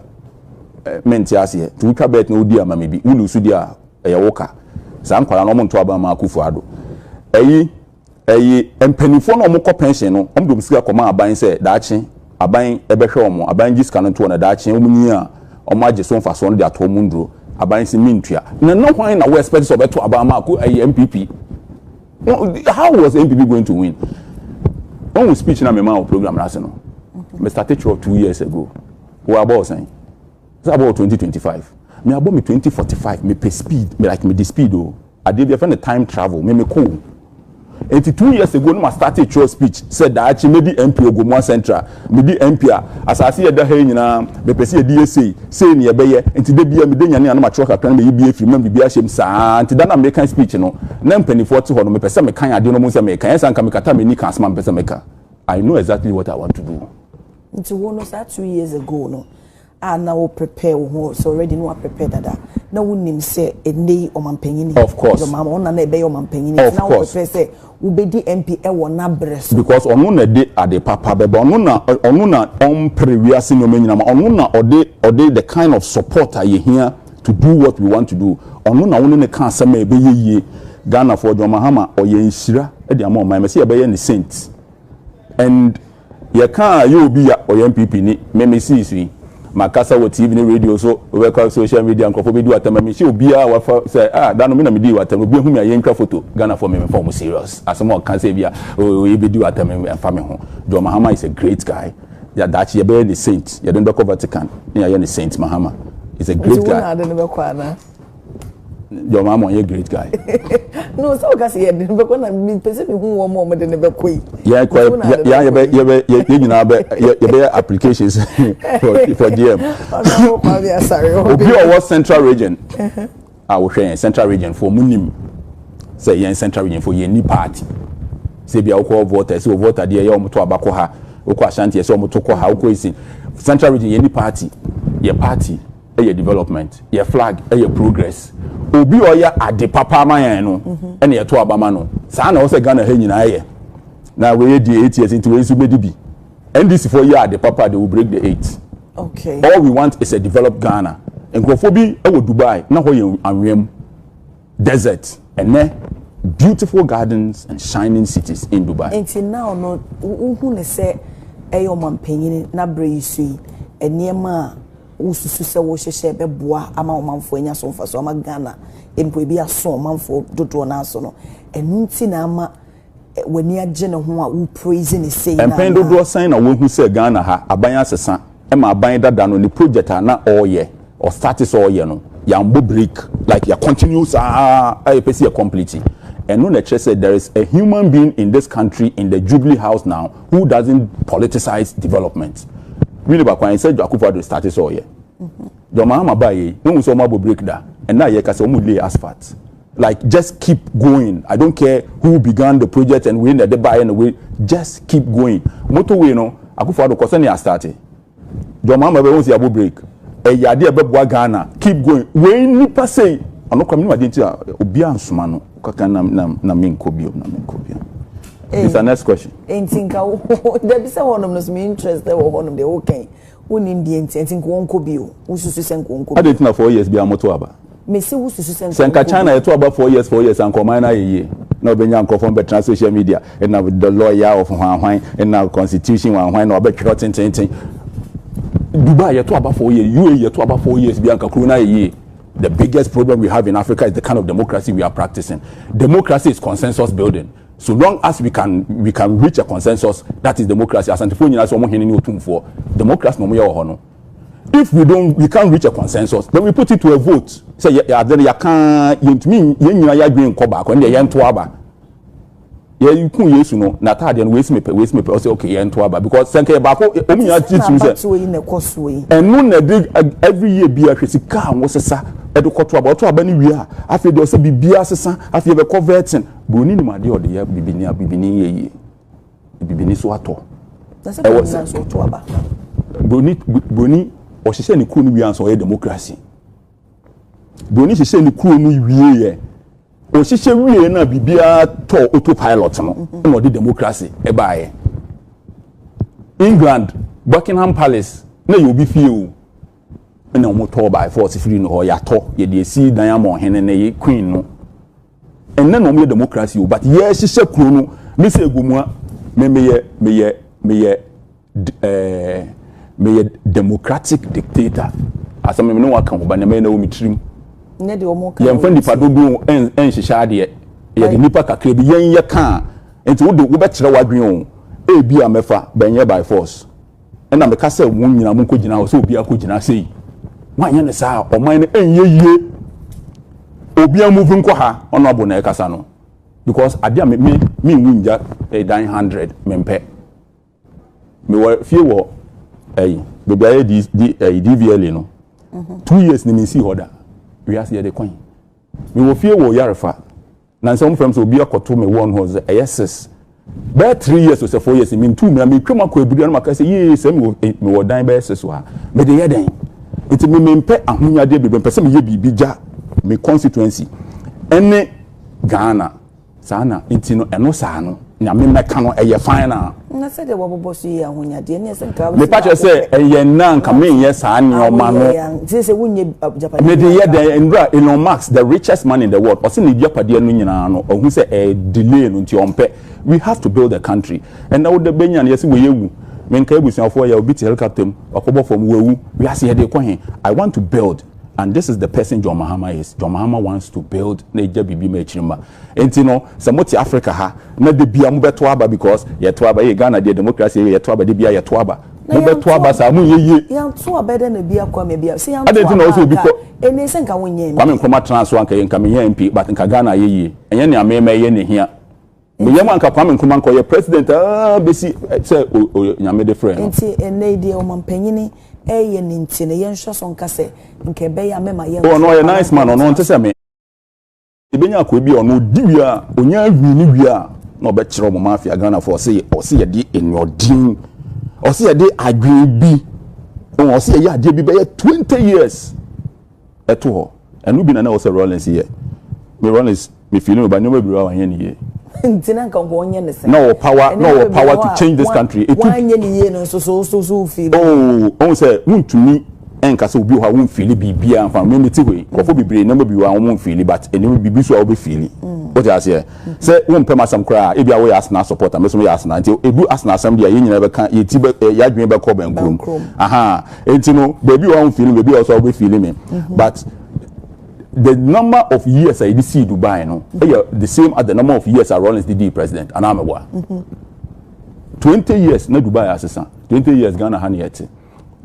menti ase to kabet no di amame bi ulu su dia woka sa nkwara no mo nto aba ma Akufo-Addo empanifo no mo ko pension no om do sika koma aban se daachi aban ebehwe omo aban gisika no to na daachi omunyi a omo age so mfa so no dia to mundro aban se mintua na no hwan na we expect so beto aba ma MPP. How was MPP going to win? When we speech na me ma program na se no me started 2 years ago we about saying about 2025. Me about me 2045. Me pay speed. Me like me the speed. Oh, I did the time travel. Me cool. 82 years ago, no, I started your speech. Said that actually maybe MP Gomua Central, maybe MP. As I see the hey, me pay the DSA. Say ni ebeye. Enti de bia me de nyane na ma choka plan me be free. Me bia shem sa. Enti da na me kan speech no. Na mpani 40 ho no me pese me kan ade no mo se me kan. Esa nka me kata me ni kan asma me pese me ka. I know exactly what I want to do. Nti wo no start 2 years ago no. Now prepare so already no prepare that now we say a day o mampanyini of course the mama ona na ebe o mampanyini now prepare say we be di MP e wo na breast because onu na de ade papa be onu na on previous no manyina ma onu na ode the kind of support are here to do what we want to do onu na wonu ne kan asema ebe yeye Ghana for John Mahama o ye nsira e de ama o man me say ebe ye ni saint and ye kan you be o MPP ni me see Makasa wo TV ni radio so we call social media nkofo be do atama me she obi a wa say da no me na me di atama obi hu me ayenkra photo Ghana for me form serious asemo kan say bia o e be do atama me fa me ho John Mahama is a great guy ya that ye be the saint ye don be Vatican ya ye the saint Mahama is a great guy John Mahama is a great guy no so ka say ye be ko na me pese me hu wo mo de ne be koi yeah ye nyina be applications for DM obi or central region we share central region for munim say yen central region for yen ni party say bia ko voter say voter there ye omoto abako ha oko ashanti say omoto ko ha oko isin central region yen ni party ye party e development ye flag e progress obi oya ade papa man no ene ye to abama no sa na wo say Ghana ha nyina ye na we dey 8 years into we so be di NDC for year the papa they will break the 8. Okay. All we want is a developed Ghana. And Nkrofobi e wo Dubai na ho ye anwem desert and beautiful gardens and shining cities in Dubai. Until now no who ne say e yo mampanyini na bre yisu eniema ususu se wo hyehye be boa ama omanfo enya so mfa so ama Ghana empo bi aso omanfo dodo na aso no enu nti na ama when you agye ne ho a wo praise ne say na empen dodo sign na wo hu say Ghana ha aban asesa e ma aban dada no ni project na all ye or status or you know yambo break like your continuous a completely. And no lecture said there is a human being in this country in the Jubilee House now who doesn't politicize development. Really, but when I said Akufo-Addo status or yeah, the Mahama Baye no so mabo break that, and now you can say lay asphalt. Like just keep going. I don't care who began the project and when they buy and way. Just keep going. Motorway no Akufo-Addo concern ya started. The Mahama Baye won't see break. Yade beboa Ghana keep going when nipa say ano kwamni wadenti obi ansoma no kaka na menkobio it's the next question entinka there be say one of us me interested wo honom de okay woni ndie entinka wonkobio ususu senko wonkobio adenti na 4 years bia moto aba me say ususu senka China yeto aba 4 years and command na yeye na obenya nkofo be social media and na the lawyer of hwan and na constitution hwan na obetwa tintintin Dubai yeto about 4 years, UAE yeto about 4 years. Bianca Kruna ye. The biggest problem we have in Africa is the kind of democracy we are practicing. Democracy is consensus building. So long as we can reach a consensus, that is democracy. As Antiphonian someone here in for democracy no more hono. If we can't reach a consensus, then we put it to a vote. Say then you can't you agree in Koba when they to aba. Yeah, you can use no. Natad and waste me. Also, okay, yeah, into aba because senke bako omi ya teach and no every year be a car was a sa edo koto aba to aba ni wi a afi de so bibia sesa afi be converting boni ni made o de ya bibini ye bibini so ato na se boni so to aba boni o hye ni ku ni wi anso ye democracy boni hye ni ku ni wi ye o hye wie na bibia to autopilot no the democracy e baaye England Buckingham Palace na you be feel na motor by force free no ya to ye de si diamond hene na ye queen no and na no me democracy but yes hye kuro no me say gomua me democratic dictator asame me no wa kan ba na me na o mitrim ne de omo kan yem fa nipa dodo en hyehyade ye de nipa kakra bi yen ye kan enti wo be kire wadwen o e bi a mefa benye by force and na me ka say won nyina mo ko gina o so obi akogina sei wan ye ne sa o man ne enye yie obi a move nko ha ono abo na e kasa no because ade me wunja e dan 100 mempe me wa fie wo bebi aye DVL no 2 years ni me see order we ask the coin me wo fie wo yarefa na some friends obi akoto me one was yes by 3 years or 4 years me 2 me twema ko ebudu na maka say yes me wo dan by SS wa me de ye den it me mempe ahonyade bebe pese me ye bibi ja me constituency ene Ghana sana intino eno sa no na me meka no eye final na se de wo bobosu ye ahonyade ne se nka me pa che say eye na nka me ye sa ne o ma no se wunye Japan me de ye den Elon Musk the richest man in the world o se ne Japan no nyina no ohun say delay no nti ompe we have to build a country and now the benya na yesi we yewu me nka ebusuafo ya obi ti helicopter akobo from wewu we ase de ko hen I want to build. And this is the person John Mahama is. John Mahama wants to build Niger Bibi Mechima. And you know, some Africa ha, not the Bia Mubetwaba because Yatwaba, Ghana, the democracy, Yatwaba, the Bia Yatwaba. Mubetwaba, Samu ye. Yam to a better than a Bia Kwame Bia. See, I didn't also because and they send Kawin. Coming from a transwanka and coming here MP, but in Kagana ye. And Yenny, I may here. Miyamanka Kwame Kumanko, your president, BC, say, Yamede friend. And they dear Oman Penny. Eh nintine yen hweso nka se nke be ya mema yen oh no a nice man no nte se me ibenya ko bi ono diwia onya ahwi ni wia no be kire mo mafia Ghana for say o se ye di enodin o se ye di adwen bi o se ye ade bi be 20 years eto ho enu bi na o se Rollins here me Rollins me feeling ba nyoba bi wa yen ye ntina nka ko onye ne se no power to change this country it wanye ni ye no so feel oh say wuntumi enka se obi ho won feel bibia amfa me ti we ko fo bibre na bi wa won feel but eni bibi so obi feel what you say say won pema sam kra e bia we Arsenal supporter me so we Arsenal nti ebu Arsenal sam dia ye nyina be kan ye ti be ya dwen be ko ben krom aha enti no baby wa won feel baby also obi feel me but the number of years I see Dubai, no, the same as the number of years I Rollins did president, and I'm 20 years, no Dubai assistant, 20 years Ghana Haniete.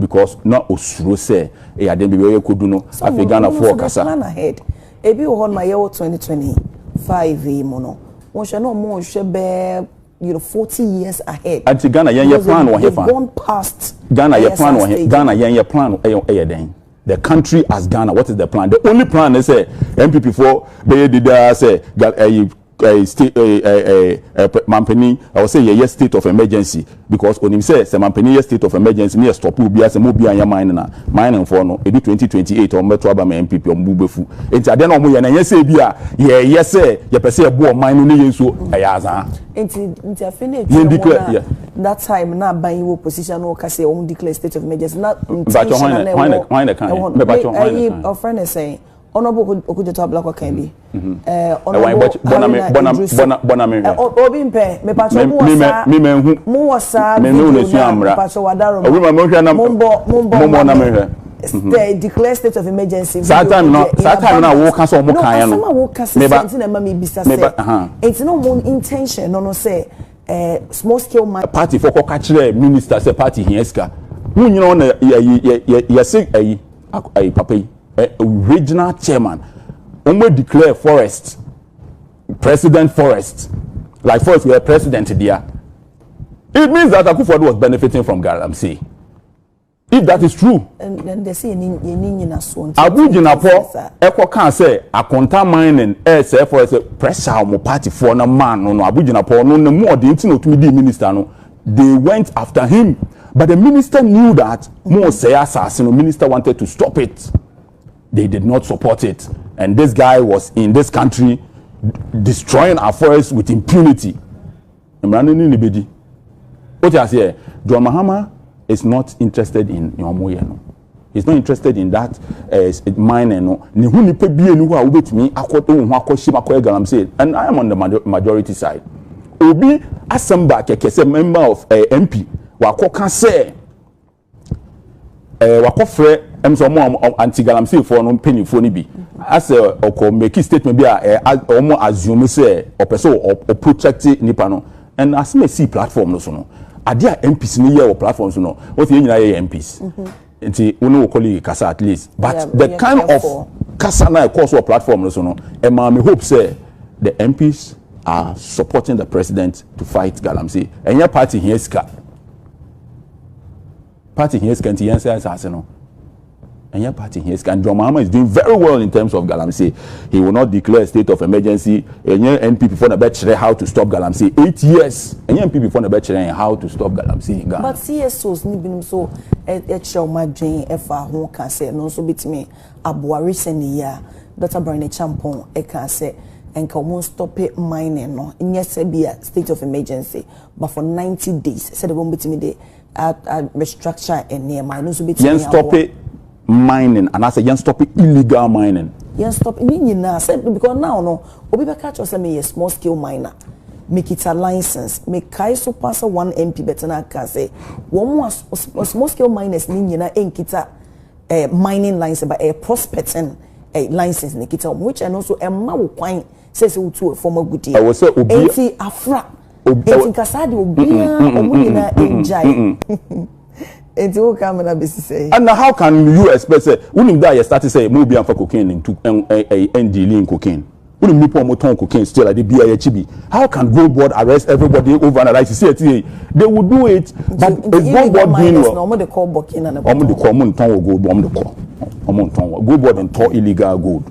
because not osuro say e ade be we kodu no afi Ghana for kasa plan ahead ebi wo hon ma year 2025 mo no won hwe no mo hwe be 40 years ahead. Anti Ghana yen plan wo hefa. Gone past. Ghana yen plan wo he. Ghana yen plan den. The country as Ghana, what is the plan? The only plan is say MPP for be did say state mampeni I will say yes state of emergency because when him say mampeni yes state of emergency near stop will be as a mobile anya mining for no edu 2028 or metro aba MPP on bubefu enti ade na omo ye na yes say bia yes say ye pese ebo mine no ye so ayaza enti afine that time na ban you opposition no ka say omo declare state of emergency na why the kind me bacho our friend is saying honorable okujeto ablako kan bi obi mpe me pacho mu wasa me no nesu amra pacho wadaro obi ma mo hwe na mo na me hwe they declare state of emergency that time na wo ka so mo kan no wo ka se sense na ma me bisa say it's no more intention no say small scale party for ko ka kire minister say party hieska hu nyina na ya say ayi papa regional chairman only declare forest president forest like forest we are president there it means that Akufo-Addo was benefiting from Galamsey if that is true and then they say you so Abuja eko kan say akonta mining say forest pressure mo party for na man no Abuja no more the thing to be minister no they went after him but the minister knew that more say assassin the minister wanted to stop it. They did not support it. And this guy was in this country destroying our forests with impunity. What I say, John Mahama is not interested in Yomoyeno. He's not interested in that mining. And I am on the majority side. Obi Asamba Kekese, member of MP, Wako say, Wako Fre. So more anti-Galamsey for no penny for bi as a make statement be almost assume say or person or protect nipa no and as me see platform no so no ade MPs ni here or platforms no what you nyina MPs nti uno colleague kasa at least but yeah, the kind of kasa na course or platform no so no e ma me hope say the MPs are supporting the president to fight Galamsey and your party here ska nti yen say as no. And your party here, and John Mahama is doing very well in terms of Galamsey. He will not declare a state of emergency. And your NPP for the better how to stop Galamsey. 8 years. And your NPP for the better how to stop Galamsey in Ghana. But CSOs need been so show my Jane FR who can say no so bit me Abuwa recently year Dr. Brian Agyapong can say and can stop it mining no in yes be a state of emergency but for 90 days said the one bit me the restructure and near my no so bit stop it mining and I say you stop illegal mining. You stop because now no obi be catch us me a small scale miner. Make it a license. Make kai so pass 1 MP better na can say one more small scale miners ni na enkita mining license but a prospecting license ni kita which and also a ma wo kwan says to former goodie. I was say obi enti afra enti kasadi obi omu na enjai. And how can you expect say when you start to say maybe I'm for cocaine into dealing cocaine? When you people ton cocaine still like the BIHB, how can Gold Board arrest everybody overnight? You see it, they would do it, but it's Gold Board doing well. No, they call Burkina and the common ton gold, Gold Board and ton illegal gold.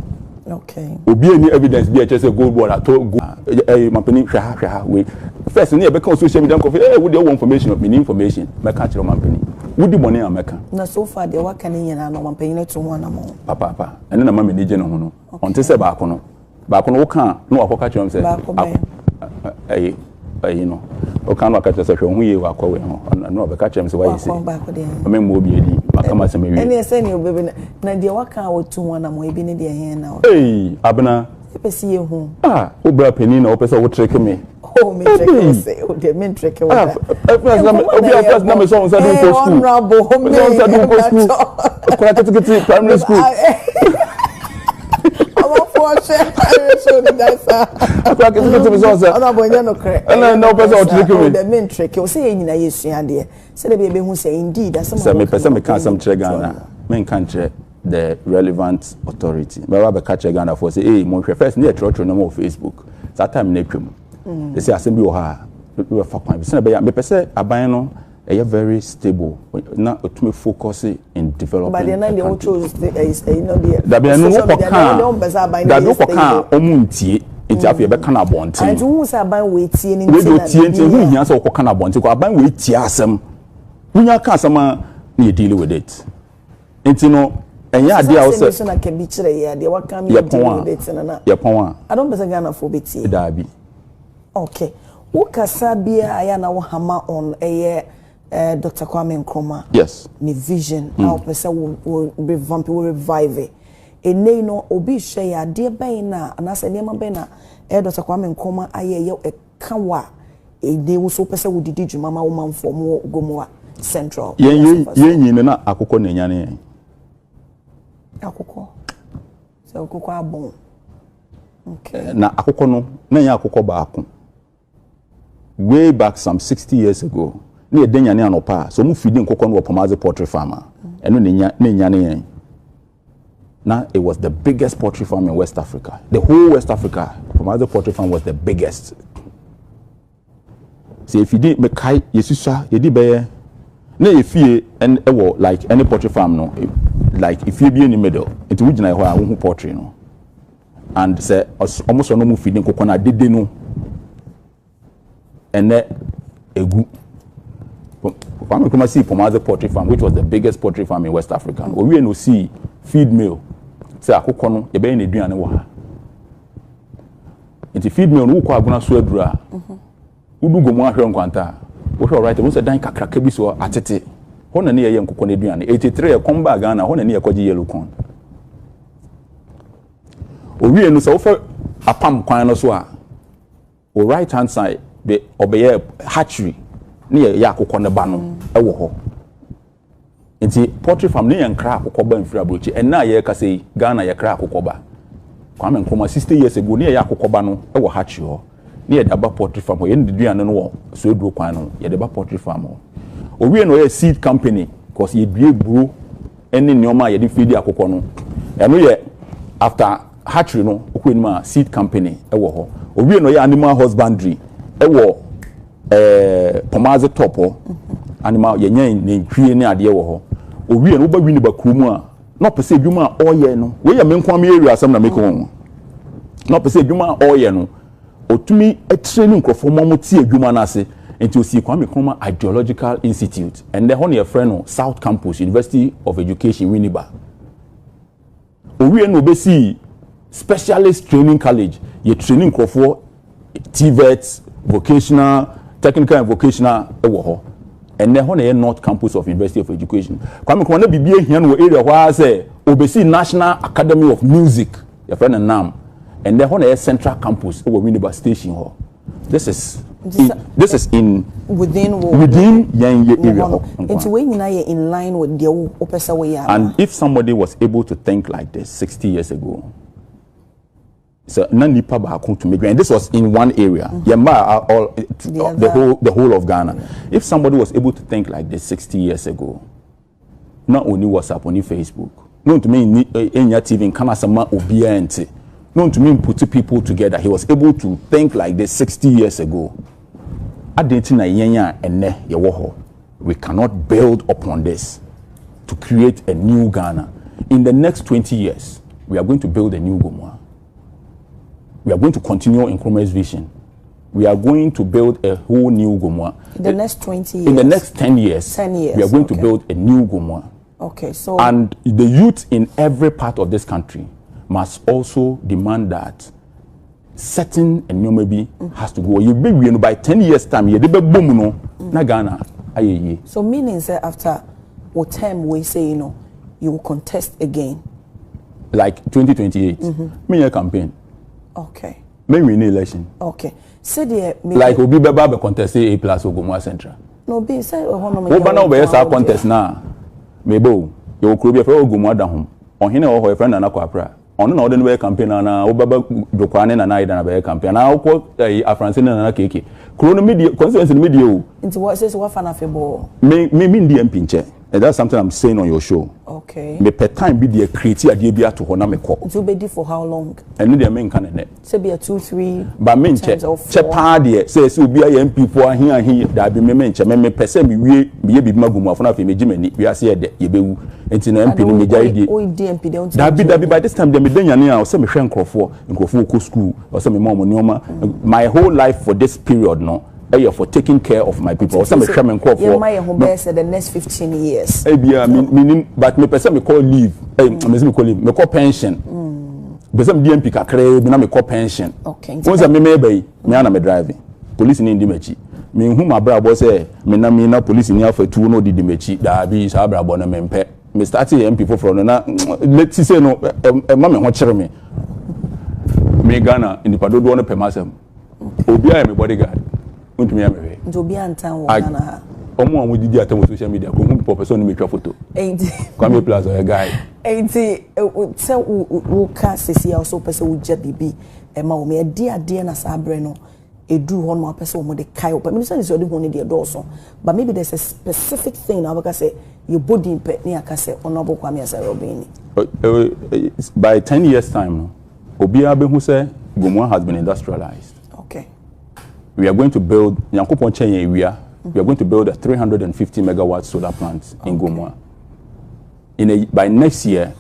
Okay. Obi any evidence BHS Gold Board at gold. Mampeni we first near because social media with your information of information. My country mampeni. Would the money America? Na so far they work can in and no paying to one amount. Papa, and then a mammy did no. Until say bacono. Bacono can no a catch him say. You know, o can catch us who you are calling on no catch him. So why you say, I mean, will be a come as a maybe. And send you baby. Now the work out to one am we been in their hand now. Hey, Abna. See you home. Who brought penny or person would trick me. Oh, me say, oh, the men trick away. First number songs I do for school. Primary school. So the guys are. Akwa kete me so say. Ona bonya no kre. No person o trick me. The main trick. O say nyina yesua de. Say the be hu say indeed as some. Say me person me can some check Ghana. Me can check the relevant authority. Me wa be catch Ghana for say eh mo hwe first na trotro no mo Facebook. That time na twem. They say asem bi o ha. We fa kwan. Say be me person aban no very stable. Now to focus in developing. But then they chose you know the. That be no can omuntie. Nti afi be kana bonten. And who say aban we tie ni. We do tie nti hu hia say okọ kana bonten ko aban we tie asem. Wunya ka asem na you deal with it. Nti no enya ade a wo say so na ka bi kire ya de wa kan me deal with it na. Ye pon a. I don't be Ghana for betie. Da bi. Okay. Wo kasa bia aya na wo hama on Dr. Kwame Nkrumah. Yes. Ni vision. How person will revamp, will revive it. Ene no obi hwe ya de ben na anase niam ben na Dr. Kwame Nkrumah aye e kawa ene wo so person wo didi dwuma ma wo manfo mo gomoa central. Yen yin na akoko na nya ne. Akoko. So akoko abon. Okay. Na akoko no na nya akoko ba ako. Way back some 60 years ago. Ne edenya ne anopa so mu feeding kokko no Pomaze poultry farmer eno ne nya ne now it was the biggest poultry farm in West Africa. The whole West Africa, Pomaze poultry farm was the biggest. So if you did make kai yesusa ye di be na if you and like any poultry farm no like if you be in the middle into which na ho a wo poultry no and say almost no mu feeding kokko na dede no and egu Kwame Nkrumah see Pomaze poultry farm, which was the biggest poultry farm in West Africa. We no see feed mill. Say akoko no ye be na aduane wo ha. Nti feed mill no wo kwa aguna so adura. Udu gomu ahwe nkwanta. Wo hwe right, wo say dan kakraka bi so atete. Ho na ne ye nkoko na aduane. 83 e kom ba Ghana, ho na ne ye kwaji yellow corn. Owie no so wo fa apam kwan no so a. O right hand side be obeye hatchery. Ne ya akoko ne ba no ewo ho nti poultry farm ne yankra akoko ba mfiri abrochi enna ye ka sei Ghana ye kra akoko ba Kwame Nkrumah 60 years ago ne ya akoko ba no ewo hatchery ho ne ye daba poultry farm ho ye nduduane no wo so eduro kwan no ye daba poultry farm ho owie no ye seed company because ye due bro ene nyoma ye de feed akoko no eno ye after hatchery no okwenima seed company ewo ho owie no ye animal husbandry ewo Pomaze topo animal yenyen ne hwie ne ade wo ho owie no ba wi ne bakuru a no pese adwuma oye no we ya menkwa me area asam na meko won no pese adwuma oye no otumi etraining nkrofo mo ti adwuma na ase enti osi Kwame Nkrumah Ideological Institute and the honey friend no South Campus University of Education Winneba owie no be see specialist training college ye training nkrofo TVET vocational technical and vocational ewo ho and then na North Campus of University of Education Kwame Nkrumah na bibie hia no area where say obesi National Academy of Music your friend NAM and then na Central Campus ewo Winneba Station ho this is in within yan area ho into we nyina ye in line with the opesa we are and if somebody was able to think like this 60 years ago so nipa ba to make and this was in one area all the whole of Ghana if somebody was able to think like this 60 years ago not only WhatsApp only Facebook not to me enya TV in kana sama obia ente not to me put people together he was able to think like this 60 years ago adenti na yenya ene ye wo ho we cannot build upon this to create a new Ghana in the next 20 years we are going to build a new Gomoa. We are going to continue Nkrumah's vision. We are going to build a whole new Gomoa. In the next 20 years? In the next 10 years. 10 years. We are going to build a new Gomoa. Okay, so... And the youth in every part of this country must also demand that certain and maybe has to go. You be by 10 years time, you be boom no na Ghana. So meaning that after what time we say, you will contest again? Like 2028. Me a campaign. Okay. Maybe win election. Okay. So the like Obi Beba be contest A plus Ogomoa Central. No be say Oba be say contest na. Mebo, you kuro be for Ogomoa da hom. Ohene o ho friend na kwapra. ono na odin be campaign na obaba dokwane na na ida na be campaign na ko afranse na keke kuro no media constituency media o into what says what fan afebo me ndi MP nche. And that's something I'm saying on your show. Okay. Me per time be the create idea be to hona me call. To be for how long? And the main can net. Say be a 2-3. But me check party say be a MP for here that be me menche me person me be magumu afuna fe me jimani we ase de ye bewu enti na MP no me jai die. O DMP dey on. That be by this time they me danyane a say me hwe nkrofo ko school or say me mom nyoma my whole life for this period no for taking care of my people. Some me call for the next 15 years. Meaning, but me person me call leave. Me call leave. Me call pension. Person DMP kakre, me call pension. Okay. Once me me ana me driving. Police ni ndi mechi. Me hu ma bra bo say me na police ni afatu no di mechi. Da bi sa bra bo na me mpe. Me start MP for na let say no ma me ho kire me. Me Ghana indipadodo no pemasem. Obi a me bodyguard. Njobi antan wo Ghana ha. Omo amu didi atam social media ko hu person no metwa photo. Kwame Plaza a guy. Enti se wo ka sesi also person wo je bibi e ma wo me ade na sabre no edu ho no person wo de kai wo. Me say so de ho ne de do but maybe there's a specific thing now because say your body pet ni aka say honorable Kwame Asare by 10 years time no obi abehu say Gomua has been industrialized. Okay. We are going to build Yankopon Chenye area. We are going to build a 350 megawatt solar plant in Gomua. By next year,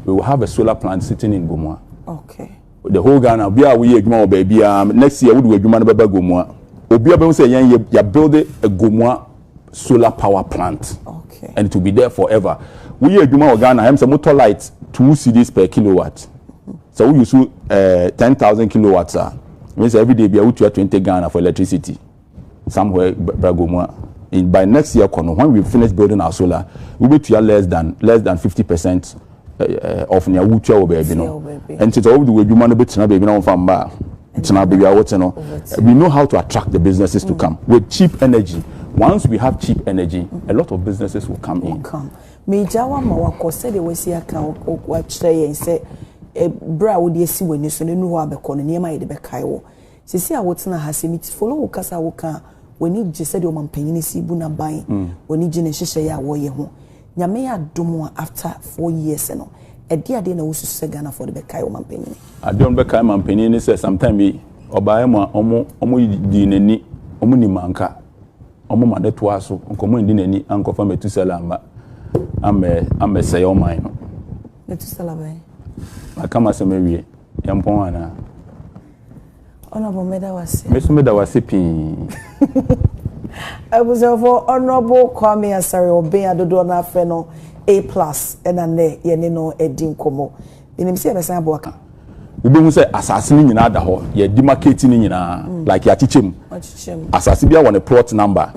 we will have a solar plant sitting in Gomua. Okay. The whole Ghana, we baby. Next year, we will do Gomua. Obi say you building a Gomua solar power plant. Okay. And it will be there forever. We are Gomua Ghana. I'm some motor lights 2 cedis per kilowatt. So we use 10,000 kilowatts. Means every day be able to 20 Ghana for electricity somewhere Bragomua. By next year, when we finish building our solar, we'll be to less than 50% of near Wucha baby no. And it's all the way you man bit na baby no from bar. It's na baby what no. We know how to attract the businesses to come with cheap energy. Once we have cheap energy, a lot of businesses will come in. Me jawa ma wako said we see account what say and say bra wo de si wani so ne nu ho abekọ no niema ye de bekai wo sisi a wotena ha se mit follow wo kasa wo ka wani je said o mampanyini si bu na ban wani je ne hyehye ya wo ye ho nyame ya dom after 4 years no e de ade na wo susu Ghana for de bekai wo mampanyini ade on bekai mampanyini say sometime bi obaye ma omo di nani omo ni manka omo ma de to aso nkomo ndi nani ankofa metusala amba say o man no metusala bai akama se mewie yampon ana honorable meda wase meso meda wase pin I was for honorable Kwame Asare Obe adodo na afe no A+ ena ne ye ne no edi nkomo benim se be san boaka ubi hu se asase ni nyina da ho ye di market ni nyina like ya chichem asase bia won a plot number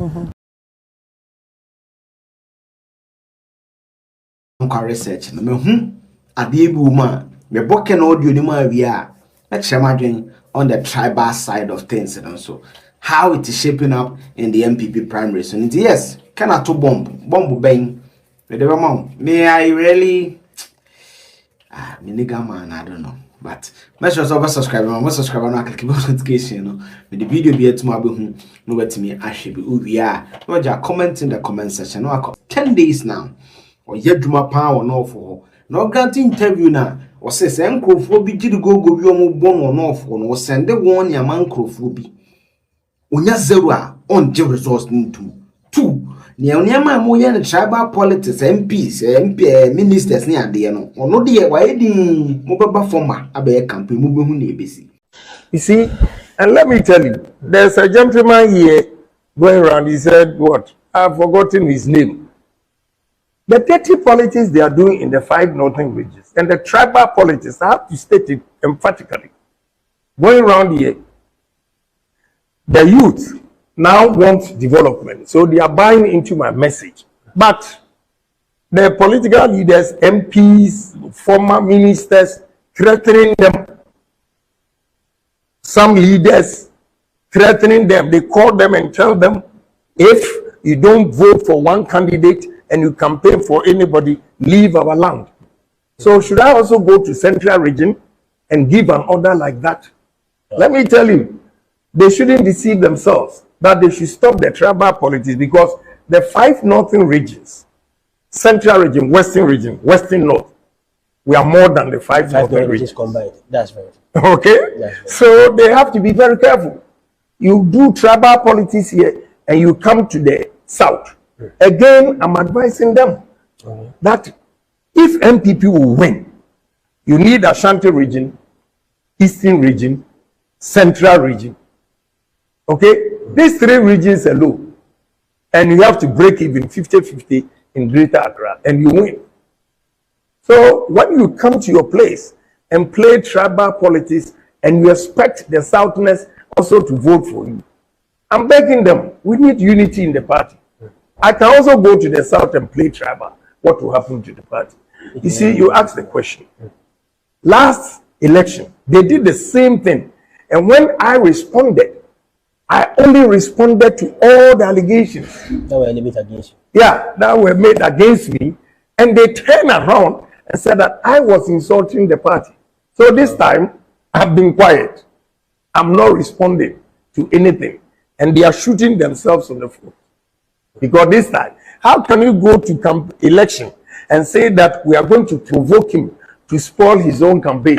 research no me hu ade bu ma me boke na audio ni ma wi a na chemadwen on the tribal side of things and so how it is shaping up in the MPP primaries. So yes, can I to bomb bang me I really me nigga man I don't know, but make sure to subscribe and click notification no me the video be to my hu no bet me ahwe be we are no just comment in the comment section no 10 days now or yeduma pa no for no grant interview na o say say nkrofo bi gidi gogo bi o mo bon no for no send one ya man nkrofo bi onya zero a on je resource ntum 2 ne onyama mo ye ne tribal politics MPs ministers ne ade no ono de wa edin mo baba former abe campaign mo behu na ebesi. You see, and let me tell you, there's a gentleman here going around, he said what? I've forgotten his name. The dirty politics they are doing in the 5 northern regions and the tribal politics, I have to state it emphatically. Going around here, the youth now want development, so they are buying into my message. But the political leaders, MPs, former ministers, threatening them. Some leaders threatening them. They call them and tell them, if you don't vote for one candidate and you campaign for anybody, leave our land. So should I also go to central region and give an order like that? Let me tell you, they shouldn't deceive themselves that they should stop the tribal politics, because the 5 northern regions, central region, western north, we are more than the 5 northern regions combined. That's right. Okay? So they have to be very careful. You do tribal politics here and you come to the south. Again, I'm advising them that if MPP will win, you need Ashanti region, Eastern region, Central region. Okay? These 3 regions alone. And you have to break even 50-50 in Greater Accra and you win. So when you come to your place and play tribal politics and you expect the Southerners also to vote for you, I'm begging them, we need unity in the party. I can also go to the South and play tribal. What will happen to the party? You see, you asked the question. Last election, they did the same thing. And when I responded, I only responded to all the allegations That were made against you. yeah, that were made against me, and they turned around and said that I was insulting the party. So this time, I've been quiet. I'm not responding to anything, and they are shooting themselves in the foot. Because this time, how can you go to election and say that we are going to provoke him to spoil his own campaign?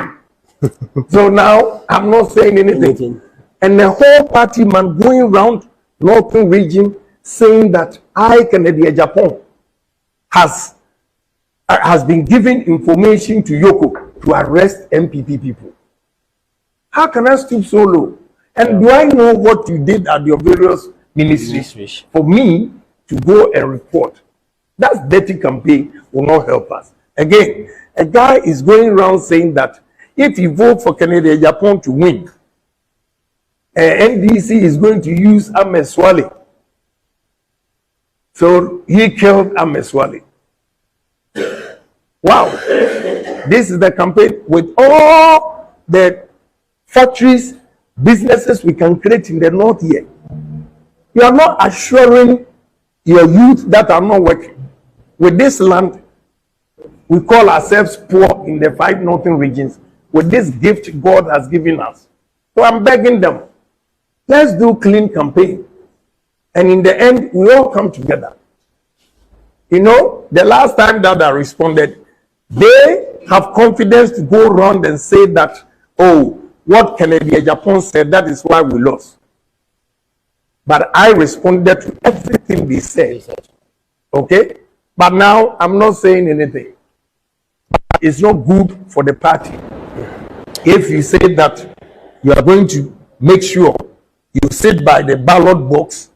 So now, I'm not saying anything. And the whole party man going around northern region saying that Agyapong has been giving information to Yoko to arrest MPP people. How can I stoop so low? And do I know what you did at your various ministries for me to go and report? That dirty campaign will not help us. Again, a guy is going around saying that if you vote for Agyapong to win, NDC is going to use Ameswale. So he killed Ameswale. Wow. This is the campaign with all the factories, businesses we can create in the north here. You are not assuring your youth that are not working. With this land, we call ourselves poor in the 5 northern regions with this gift God has given us. So I'm begging them, let's do clean campaign. And in the end, we all come together. You know, the last time that I responded, they have confidence to go around and say that, oh, what Agyapong said, that is why we lost. But I responded to everything they said. Okay? But now, I'm not saying anything. It's not good for the party. If you say that you are going to make sure you sit by the ballot box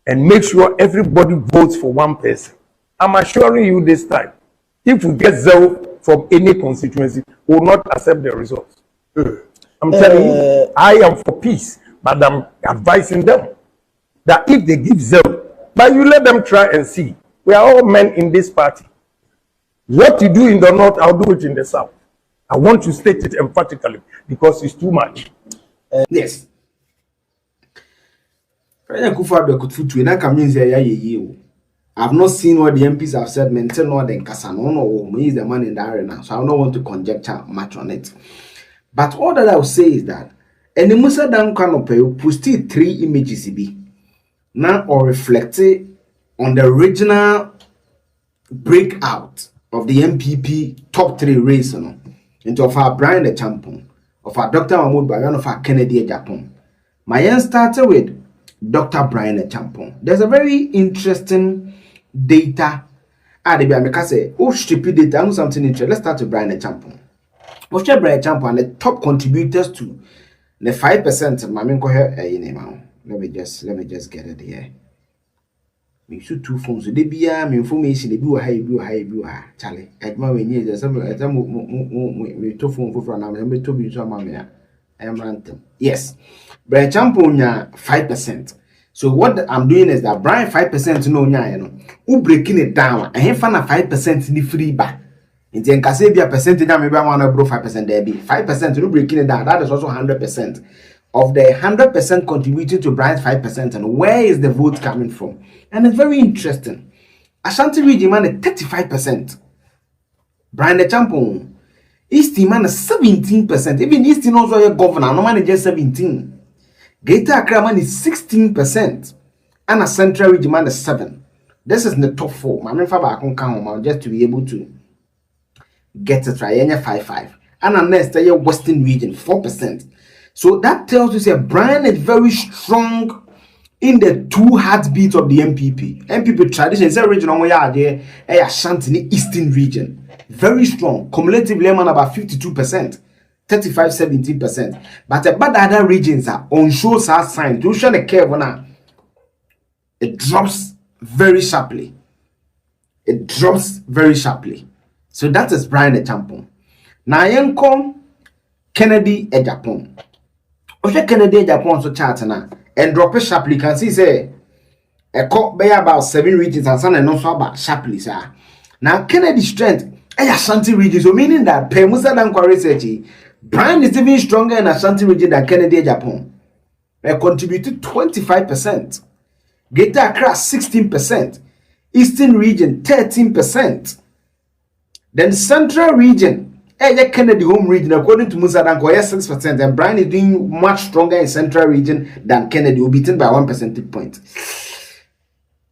and make sure everybody votes for one person. I'm assuring you this time, if we get 0 from any constituency, we will not accept the results. I'm telling you, I am for peace, but I'm advising them that if they give 0, but you let them try and see. We are all men in this party. What you do in the north, I'll do it in the south. I want to state it emphatically because it's too much. Yes. President Kufuor could foot to that means I've not seen what the MPs have said, maintain or the Casano, or is the man in the arena, so I don't want to conjecture much on it. But all that I will say is that, and the Musa Dan Canopy posted 3 images now or reflected on the original breakout of the MPP top 3 race, into of our Brian the Champion, of our Dr. Mahmoud Bayan, of our Kennedy Agyapong. My end started with Dr. Brian the Champion. There's a very interesting data. I say, oh, stupid data, I know something interesting. Let's start with Brian the Champion. What's Brian Champion, the top contributors to the 5%? Let me just get it here. Me shoot 2 phones. They be information. They be high. Charlie, at my way, there's some. Me 2 phone for now. Me 2 be so mammy. I am ranting. Yes, Brian Champion 5%. So what I'm doing is that Brian 5% no nya who breaking it down. And he found a 5% ni free back. In the Casabia percentage, maybe I want to grow 5% there be 5%. You breaking it down. That is also 100%. Of the 100% contributing to Brian's 5%, and where is the vote coming from? And it's very interesting. Ashanti region man 35%. Brian the Champion. Eastern man 17%. Even Eastern also a governor, no man just 17. Greater Accra man is 16%. And a central region man is 7. This is the top 4. My main father I can count just to be able to get it right. 5-5. And a next western region 4%. So that tells you that Brian is very strong in the 2 heartbeats of the MPP. MPP tradition is a region on where there a Ashanti Eastern region. Very strong. Cumulatively man about 52%. 35-17%. But about other regions are on shows our sign. To show the curve now. It drops very sharply. It drops very sharply. So that is Brian the Champion. Now yenko Kennedy Agyapong. Oje Kennedy Agyapong so chart na and drop it sharply. You can see say a cop by about 7 regions and some and also about sharply sir. Now Kennedy strength Ashanti region, so meaning that Pemusa Dankwa research Brian is even stronger in Ashanti region than Kennedy Agyapong. They contributed 25%. Greater Accra 16%. Eastern region 13%. Then Central region, Kennedy home region, according to Musa Dankwa, 6%. And Brian is doing much stronger in Central region than Kennedy, will be beaten by 1 percentage point.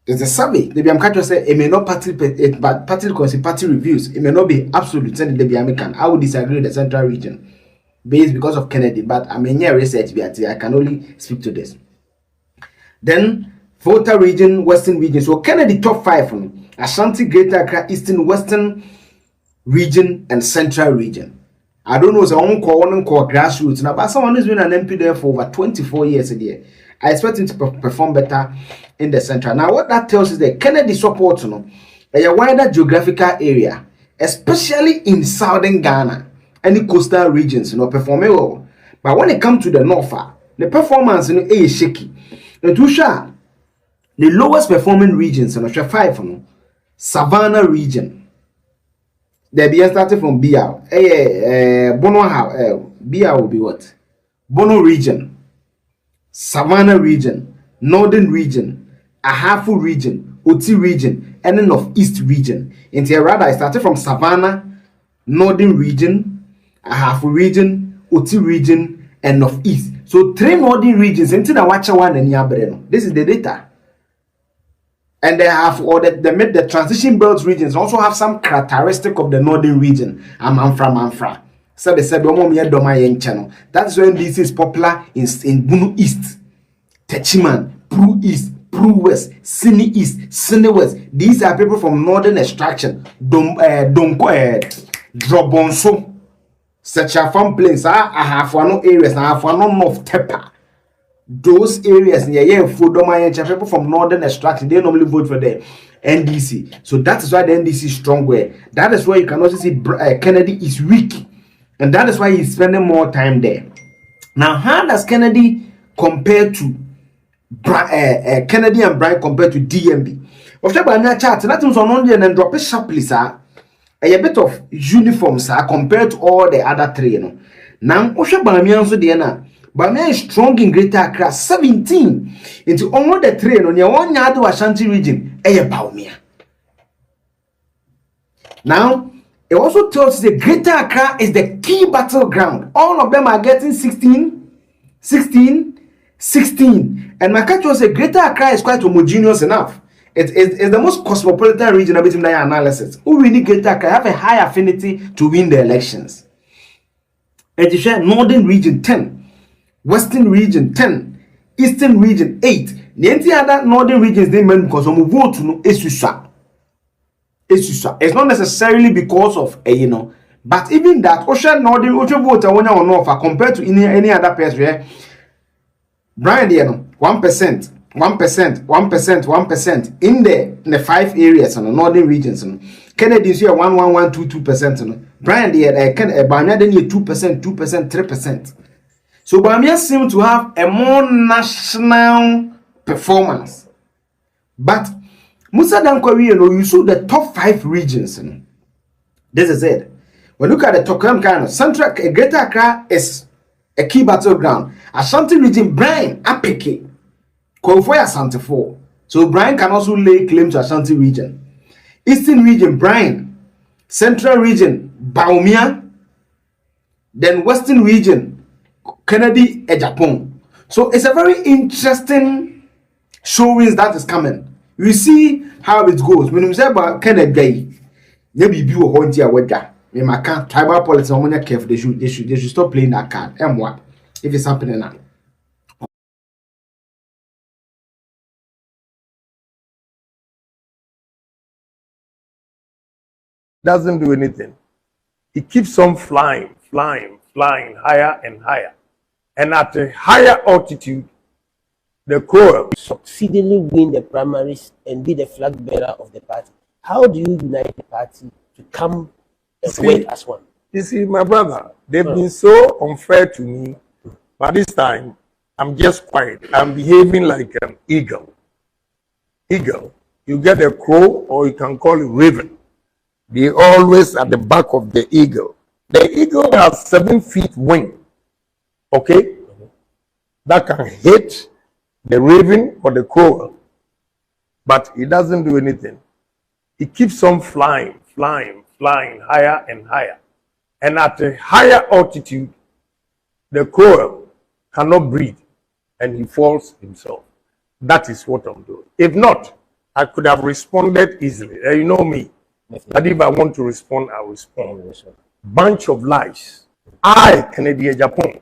There's a survey. The BM say it may not party reviews. It may not be absolute. The BM I would disagree with the Central region based because of Kennedy, but I mean research. I can only speak to this. Then Volta region, Western region. So Kennedy top 5. Ashanti, Greater Accra, Eastern, Western region, and Central region. I don't know. So one call grassroots now, but someone who's been an MP there for over 24 years a year. I expect him to perform better in the Central. Now, what that tells us that Kennedy supports a wider geographical area, especially in southern Ghana and the coastal regions, performing well. But when it comes to the north, the performance is shaky. The lowest performing regions, 5, Savannah region. They be started from Biao. Biao will be what? Bono region. Savannah region, Northern region, Ahafu region, Oti region, and the Northeast region. In rather, I started from Savannah, Northern region, Ahafu region, Oti region, and Northeast. So 3 Northern regions. Until I watch one and Yabreno. This is the data. And they have the transition belt regions also have some characteristic of the Northern region. Amfra. So they said, that is when this is popular in Bunu East, Techiman, Pru East, Pru West, Sini East, Sini West. These are people from northern extraction. Drobonso, such a farm plains. I have one areas, I have one north Tepa. Those areas near people from northern extraction, they normally vote for the NDC. So that is why the NDC is stronger. That is why you can also see Kennedy is weak. And that is why he's spending more time there. Now, how does Kennedy compare to Kennedy and Brian compare to DMB? After Banya chat, that was on only and drop it sharply, sir. A bit of uniform, sir, compared to all the other 3. Now, Osha Bamia also there. Bamia is strong in Greater Accra, 17 into all the 3 on your 1 yard to Ashanti region. Bamia. Now, it also tells us the Greater Accra is the key battleground. All of them are getting 16. And my country was a Greater Accra is quite homogeneous enough. It's the most cosmopolitan region of the analysis. Who really Greater Accra have a high affinity to win the elections. And you share Northern region 10, Western region 10, Eastern region 8. The other Northern regions they meant because of vote to it's not necessarily because of but even that Ocean Northern Ocean vote when or north compared to any other person. Brian 1%, 1% in the 5 areas on the northern regions. Kennedy is here 1.22%. Brian Bamia then 2%, 3%. So Bamia seems to have a more national performance. But Musa Dankwa, you saw the top 5 regions. This is it. When you look at the top kind of Central Greater Accra is a key battleground. Ashanti region, Brian Apeke, Kofoya Asante 4. So Brian can also lay claim to Ashanti region. Eastern region, Brian Central region, Baumia, then Western region, Kennedy, Agyapong. So it's a very interesting showings that is coming. You see how it goes. When you say about Kennedy, maybe you are here with that. In my camp, tribal politics, I'm not careful. They should stop playing that card. And what if it's happening now? Doesn't do anything. It keeps on flying higher and higher. And at a higher altitude, the core succeedingly win the primaries and be the flag bearer of the party. How do you unite the party to come and work as one? You see, my brother, they've been so unfair to me, but this time, I'm just quiet. I'm behaving like an eagle. Eagle, you get a crow or you can call it raven. They always at the back of the eagle. The eagle has 7 feet wing, okay? That can hit the raven or the crow, but it doesn't do anything. It keeps on flying higher and higher. And at a higher altitude, the crow cannot breathe and he falls himself. That is what I'm doing. If not, I could have responded easily. You know me. But if I want to respond, I'll respond. Bunch of lies. I, Kennedy Agyapong,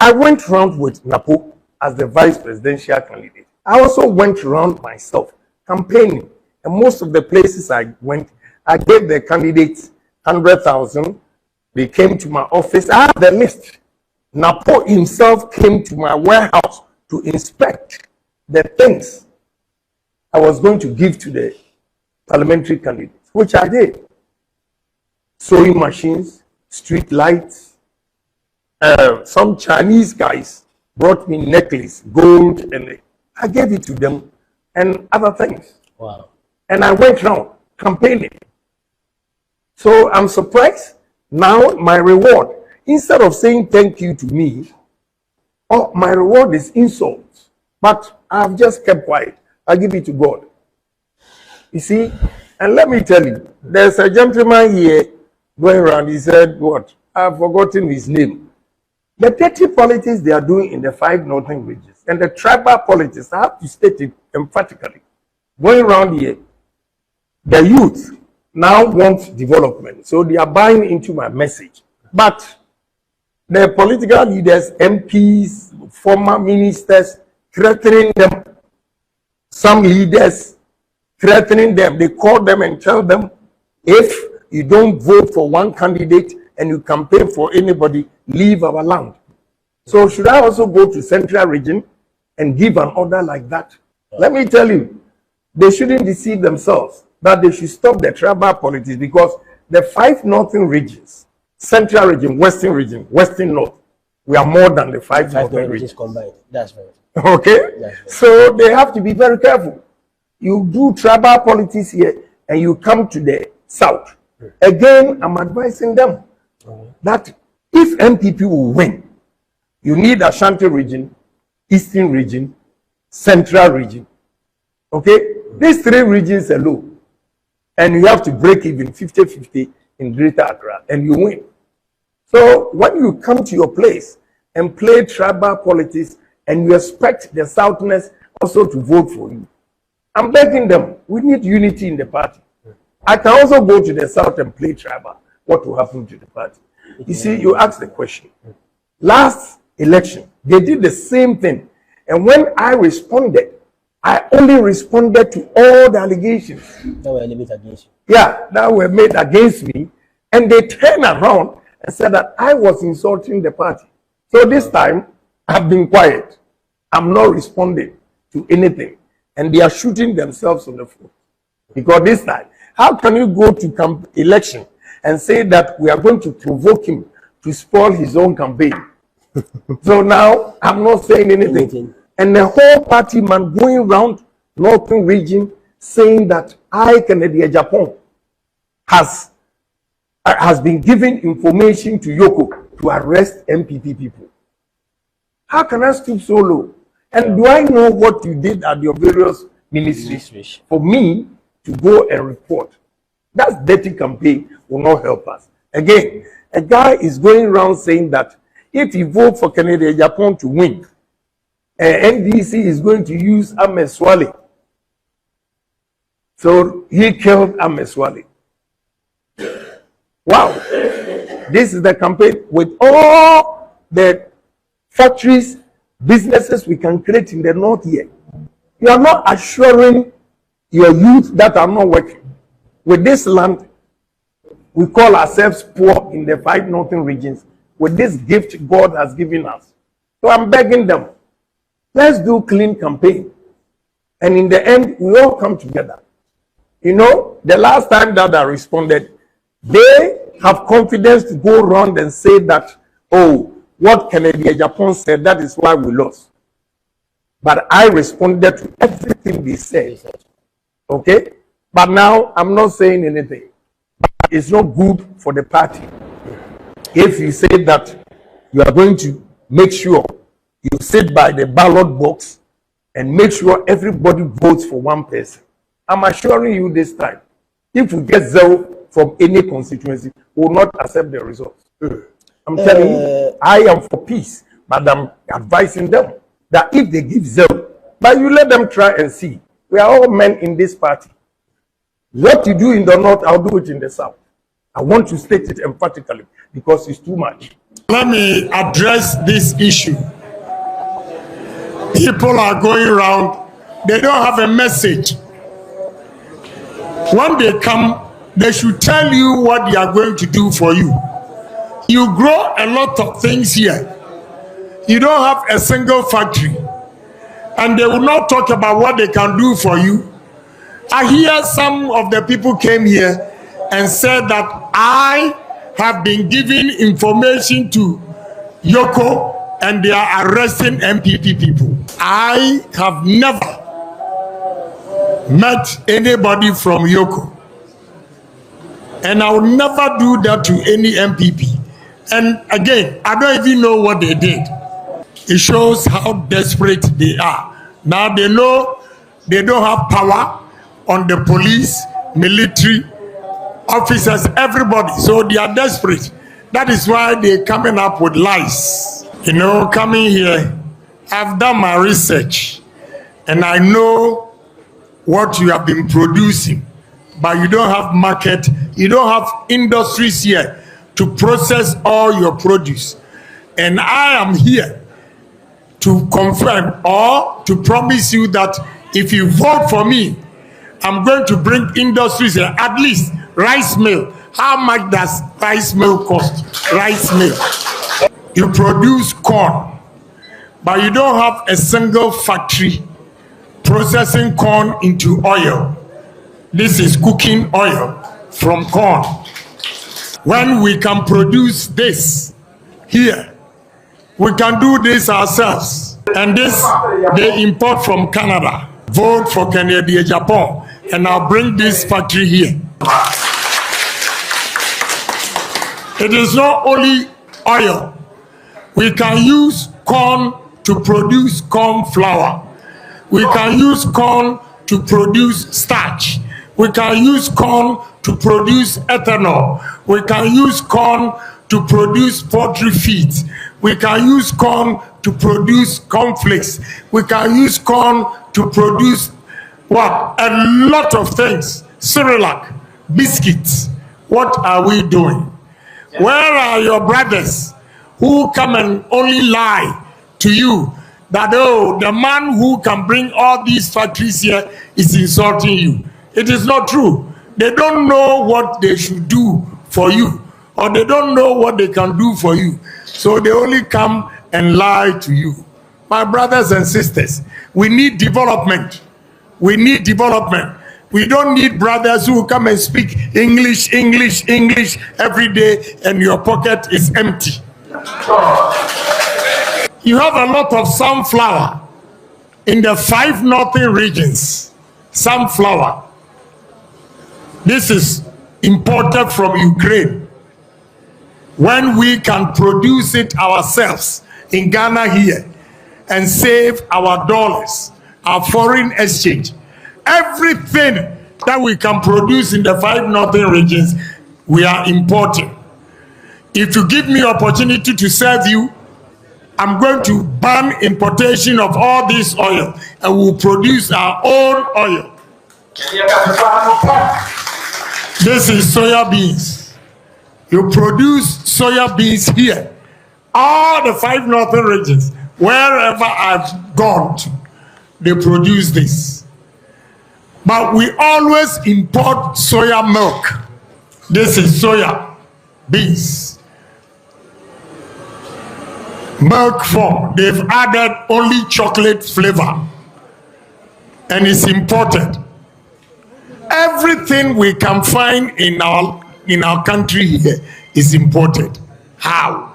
I went around with Napo as the vice presidential candidate. I also went around myself campaigning. And most of the places I went, I gave the candidates 100,000. They came to my office. I have the list. Napo himself came to my warehouse to inspect the things I was going to give to the parliamentary candidates, which I did. Sewing machines, street lights. Some Chinese guys brought me necklace, gold, and I gave it to them, and other things. Wow. And I went around campaigning. So I'm surprised. Now my reward, instead of saying thank you to me, oh, my reward is insults. But I've just kept quiet. I give it to God. You see, and let me tell you, there's a gentleman here going around. He said, what? I've forgotten his name. The dirty politics they are doing in the 5 northern regions and the tribal politics, I have to state it emphatically. Going around here, the youth now want development. So they are buying into my message. But the political leaders, MPs, former ministers, threatening them. Some leaders threatening them. They call them and tell them, if you don't vote for one candidate and you campaign for anybody, leave our land. So should I also go to Central region and give an order like that? Let me tell you, they shouldn't deceive themselves. That they should stop the tribal politics, because the 5 northern regions, Central region, Western North, we are more than the 5 northern regions combined. That's right. Okay? That's right. So they have to be very careful. You do tribal politics here and you come to the south. Again, I'm advising them that if MPP will win, you need Ashanti region, Eastern region, Central region. Okay? These 3 regions alone. And you have to break even 50-50 in Greater Accra, and you win. So when you come to your place and play tribal politics and you expect the Southerners also to vote for you, I'm begging them, we need unity in the party. I can also go to the South and play tribal. What will happen to the party? You see, you asked the question. Last election, they did the same thing. And when I responded, I only responded to all the allegations that were made against you. Yeah, that were made against me. And they turned around and said that I was insulting the party. So this time, I've been quiet. I'm not responding to anything. And they are shooting themselves on the foot. Because this time, how can you go to election and say that we are going to provoke him to spoil his own campaign? So now, I'm not saying anything. And the whole party man going around Northern region saying that I, Kennedy Agyapong, has been giving information to Yoko to arrest MPP people. How can I stoop so low? And do I know what you did at your various ministries for me to go and report? That dirty campaign will not help us. Again, a guy is going around saying that if he vote for Kennedy Agyapong to win, NDC is going to use Ameswale. So he killed Ameswale. Wow. This is the campaign with all the factories, businesses we can create in the north here. You are not assuring your youth that are not working. With this land, we call ourselves poor in the 5 northern regions with this gift God has given us. So I'm begging them, let's do clean campaign. And in the end, we all come together. You know, the last time that I responded, they have confidence to go around and say that, oh, what Kennedy Agyapong said, that is why we lost. But I responded to everything they said. Okay? But now I'm not saying anything. It's not good for the party. If you say that you are going to make sure you sit by the ballot box and make sure everybody votes for one person, I'm assuring you this time, if we get 0 from any constituency, we will not accept the results. I'm telling you, I am for peace, but I'm advising them that if they give 0, but you let them try and see. We are all men in this party. What you do in the north, I'll do it in the south. I want to state it emphatically because it's too much. Let me address this issue. People are going around, they don't have a message. When they come, they should tell you what they are going to do for you. You grow a lot of things here. You don't have a single factory. And they will not talk about what they can do for you. I hear some of the people came here and said that I have been giving information to Yoko and they are arresting MPP people. I have never met anybody from Yoko. And I will never do that to any MPP. And again, I don't even know what they did. It shows how desperate they are. Now they know they don't have power on the police, military, officers, everybody. So they are desperate. That is why they're coming up with lies. You know, coming here, I've done my research and I know what you have been producing, but you don't have market, you don't have industries here to process all your produce. And I am here to confirm or to promise you that if you vote for me, I'm going to bring industries here, at least rice mill. How much does rice mill cost? Rice mill. You produce corn, but you don't have a single factory processing corn into oil. This is cooking oil from corn. When we can produce this here, we can do this ourselves. And this, they import from Canada. Vote for Kennedy Agyapong, and I'll bring this factory here. It is not only oil. We can use corn to produce corn flour. We can use corn to produce starch. We can use corn to produce ethanol. We can use corn to produce poultry feed. We can use corn to produce cornflakes. We can use corn to produce what? A lot of things. Cerelac, biscuits. What are we doing? Where are your brothers who come and only lie to you that, oh, the man who can bring all these factories here is insulting you? It is not true. They don't know what they should do for you, or they don't know what they can do for you. So they only come and lie to you. My brothers and sisters, we need development. We need development. We don't need brothers who come and speak English every day and your pocket is empty. You have a lot of sunflower in the 5 northern regions. Sunflower. This is imported from Ukraine. When we can produce it ourselves in Ghana here and save our dollars, our foreign exchange, everything that we can produce in the 5 northern regions, we are importing. If you give me opportunity to serve you, I'm going to ban importation of all this oil and we'll produce our own oil. This is soya beans. You produce soya beans here. All the 5 northern regions, wherever I've gone to, they produce this. But we always import soya milk. This is soya beans. Milk form, they've added only chocolate flavor and it's imported. Everything we can find in our country here is imported. How?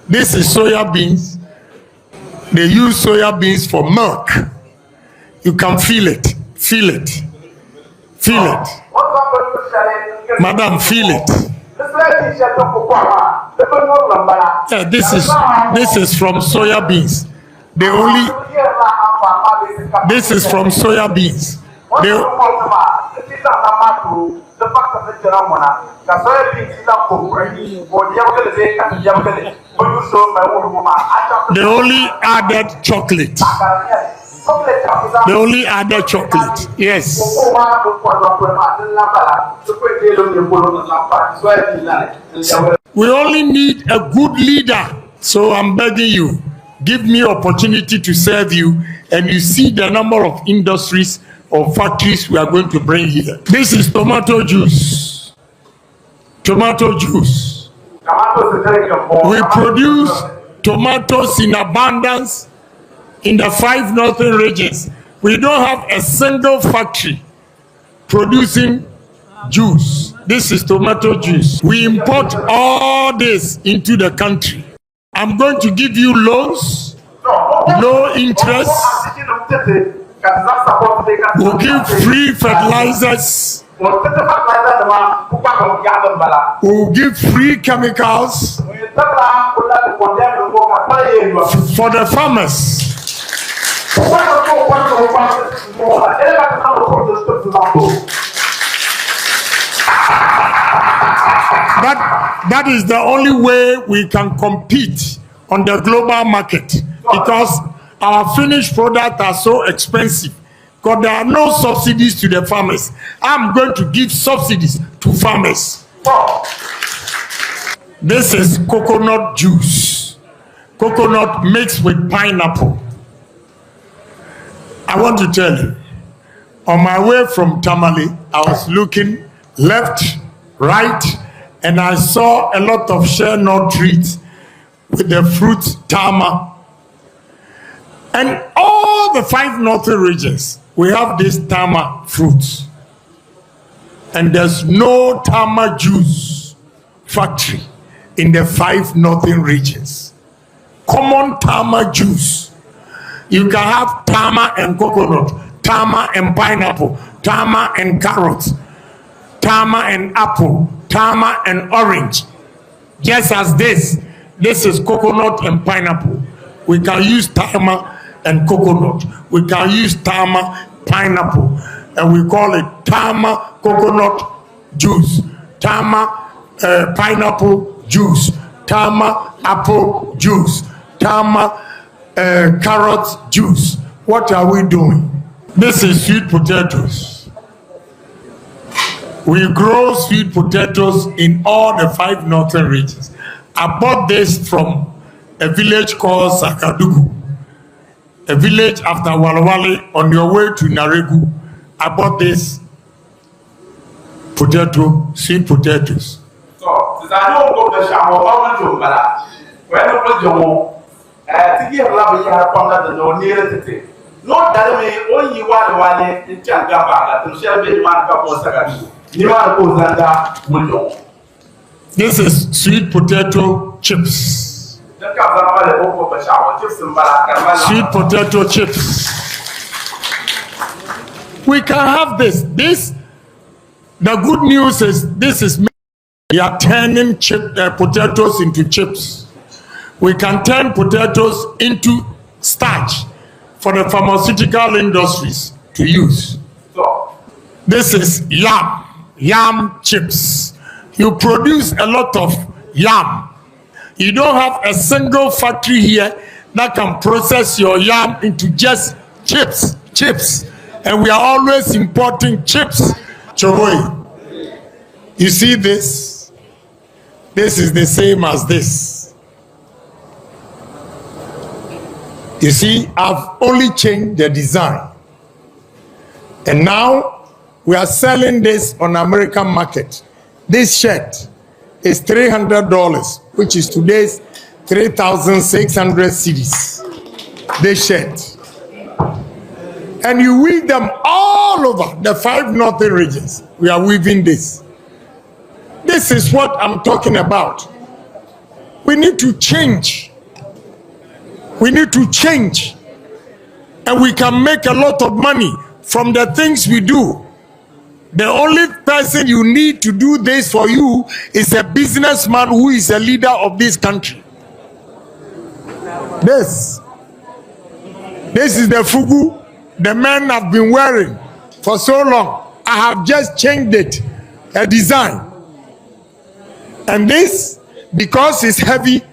This is soya beans. They use soya beans for milk. You can feel it. Feel it. Feel it. Madam, feel it. Yeah, this is from soya beans. They only. This is from soya beans. They only added chocolate. They only added chocolate. Yes. We only need a good leader. So I'm begging you, give me opportunity to serve you, and you see the number of industries or factories we are going to bring here. This is tomato juice. Tomato juice. We produce tomatoes in abundance in the 5 northern regions. We don't have a single factory producing juice. This is tomato juice. We import all this into the country. I'm going to give you loans, no interest. We'll give free fertilizers. We'll give free chemicals for the farmers. That is the only way we can compete on the global market, because our finished products are so expensive because there are no subsidies to the farmers. I'm going to give subsidies to farmers. This is coconut juice. Coconut mixed with pineapple. I want to tell you, on my way from Tamale, I was looking left, right, and I saw a lot of share nut trees with the fruit tama. And all the 5 northern regions, we have this tama fruits. And there's no tama juice factory in the 5 northern regions. Common tama juice. You can have tama and coconut, tama and pineapple, tama and carrots, tama and apple, tama and orange. Just as this is coconut and pineapple. We can use tama and coconut. We can use tama, pineapple, and we call it tama coconut juice, tama pineapple juice, tama apple juice, tama carrot juice. What are we doing? This is sweet potatoes. We grow sweet potatoes in all the 5 northern regions. I bought this from a village called Sakadugu, a village after Walawale on your way to Naregu. I bought this potato, sweet potatoes. So, I don't go to Shamo, to give love you have found that no near the Lord, that may only one in Changaba to share the man couple seconds. You are both under window. This is sweet potato chips. Sweet potato chips. We can have this. The good news is this is we are turning potatoes into chips. We can turn potatoes into starch for the pharmaceutical industries to use. This is yam chips. You produce a lot of yam. You don't have a single factory here that can process your yam into just chips. And we are always importing chips. Choboy, you see this? This is the same as this. You see, I've only changed the design. And now we are selling this on American market. This shirt is $300, which is today's 3,600 cedis. This shirt. And you weave them all over the 5 northern regions. We are weaving this. This is what I'm talking about. We need to change. We need to change. And we can make a lot of money from the things we do. The only person you need to do this for you is a businessman who is a leader of this country. This is the fugu the men have been wearing for so long. I have just changed it, a design. And this, because it's heavy,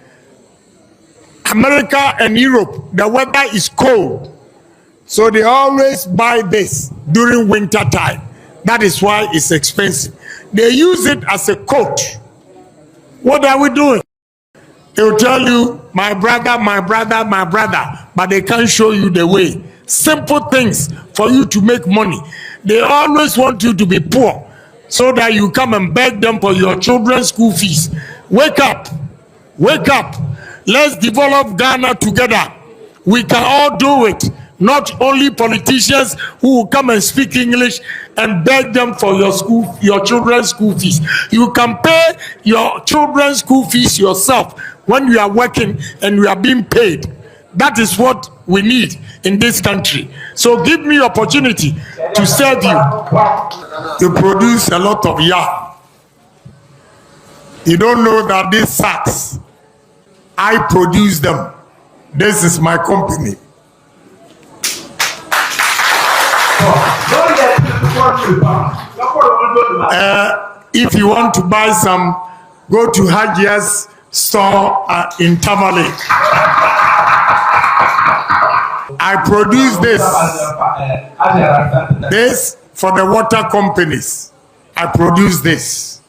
America and Europe, the weather is cold. So they always buy this during winter time. That is why it's expensive. They use it as a coat. What are we doing? They will tell you, my brother, but they can't show you the way. Simple things for you to make money. They always want you to be poor so that you come and beg them for your children's school fees. Wake up. Wake up. Let's develop Ghana together. We can all do it. Not only politicians who will come and speak English and beg them for your children's school fees. You can pay your children's school fees yourself when you are working and you are being paid. That is what we need in this country. So give me opportunity to serve you. You produce a lot of yam. You don't know that these sacks, I produce them. This is my company. If you want to buy some, go to Hajia's store in Tamale. I produce this for the water companies. I produce this.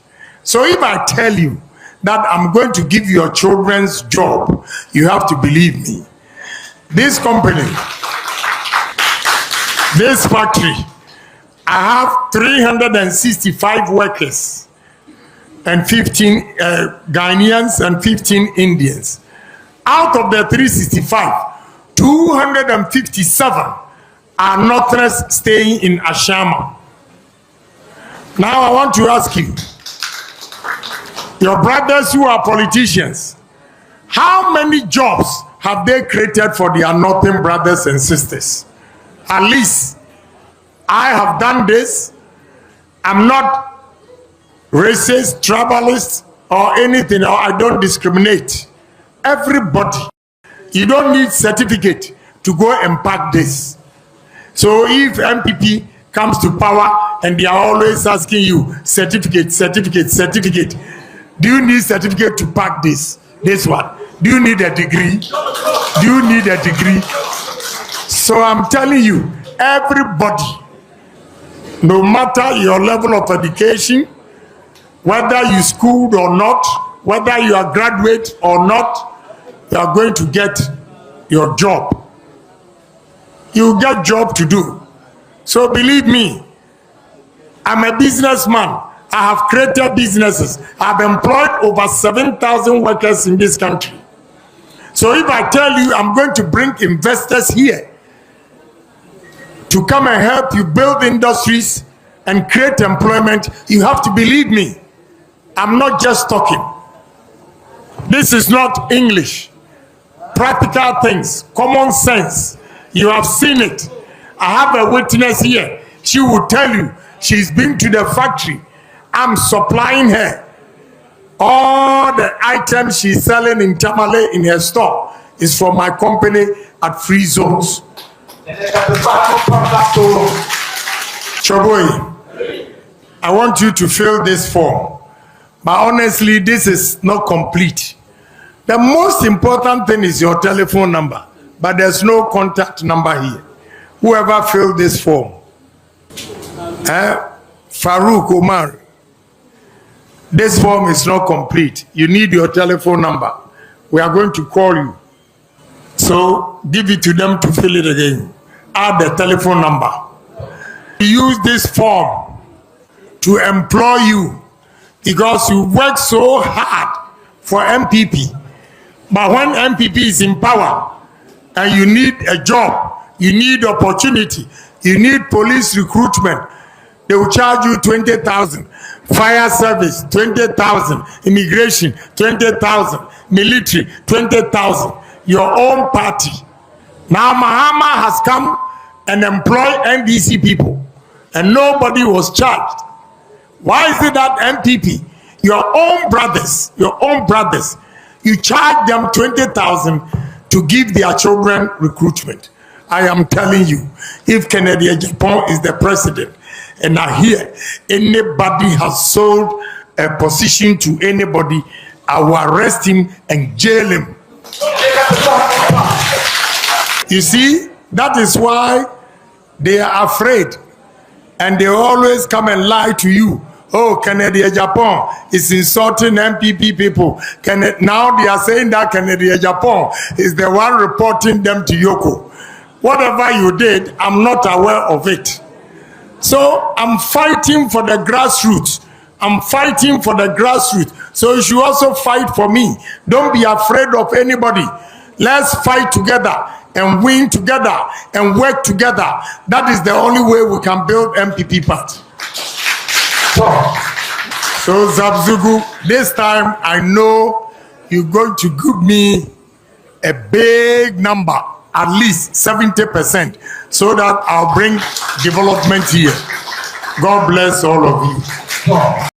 So if I tell you that I'm going to give your children's job, you have to believe me. This company, this factory, I have 365 workers and 15 Ghanaians and 15 Indians. Out of the 365, 257 are Northerners staying in Ashama. Now I want to ask you, your brothers who are politicians, how many jobs have they created for their Northern brothers and sisters? At least I have done this. I'm not racist, tribalist, or anything, or I don't discriminate. Everybody. You don't need certificate to go and pack this. So if MPP comes to power and they are always asking you certificate, do you need certificate to pack this one? Do you need a degree? So I'm telling you, everybody, no matter your level of education, whether you schooled or not, whether you are graduate or not, you are going to get your job. You get job to do. So believe me, I'm a businessman. I have created businesses. I've employed over 7,000 workers in this country. So if I tell you I'm going to bring investors here to come and help you build industries and create employment, you have to believe me. I'm not just talking. This is not English. Practical things, common sense. You have seen it. I have a witness here. She will tell you she's been to the factory. I'm supplying her all the items she's selling in Tamale in her store is from my company at Free Zones. Choboy, I want you to fill this form. But honestly, this is not complete. The most important thing is your telephone number, but there's no contact number here. Whoever filled this form, Farouk Omar, this form is not complete. You need your telephone number. We are going to call you. So give it to them to fill it again. Add the telephone number. Use this form to employ you because you work so hard for MPP. But when MPP is in power and you need a job, you need opportunity, you need police recruitment, they will charge you 20,000. Fire service, 20,000. Immigration, 20,000. Military, 20,000. Your own party. Now Mahama has come and employed NDC people and nobody was charged. Why is it that MPP, your own brothers, you charge them 20,000 to give their children recruitment? I am telling you, if Kennedy Agyapong is the president, and I hear anybody has sold a position to anybody, I will arrest him and jail him. You see, that is why they are afraid, and they always come and lie to you. Oh, Kennedy Agyapong is insulting MPP people. Now they are saying that Kennedy Agyapong is the one reporting them to Yoko. Whatever you did, I'm not aware of it. So I'm fighting for the grassroots. I'm fighting for the grassroots. So you should also fight for me. Don't be afraid of anybody. Let's fight together and win together and work together. That is the only way we can build MPP party. So Zabzugu, this time I know you're going to give me a big number, at least 70%, so that I'll bring development here. God bless all of you.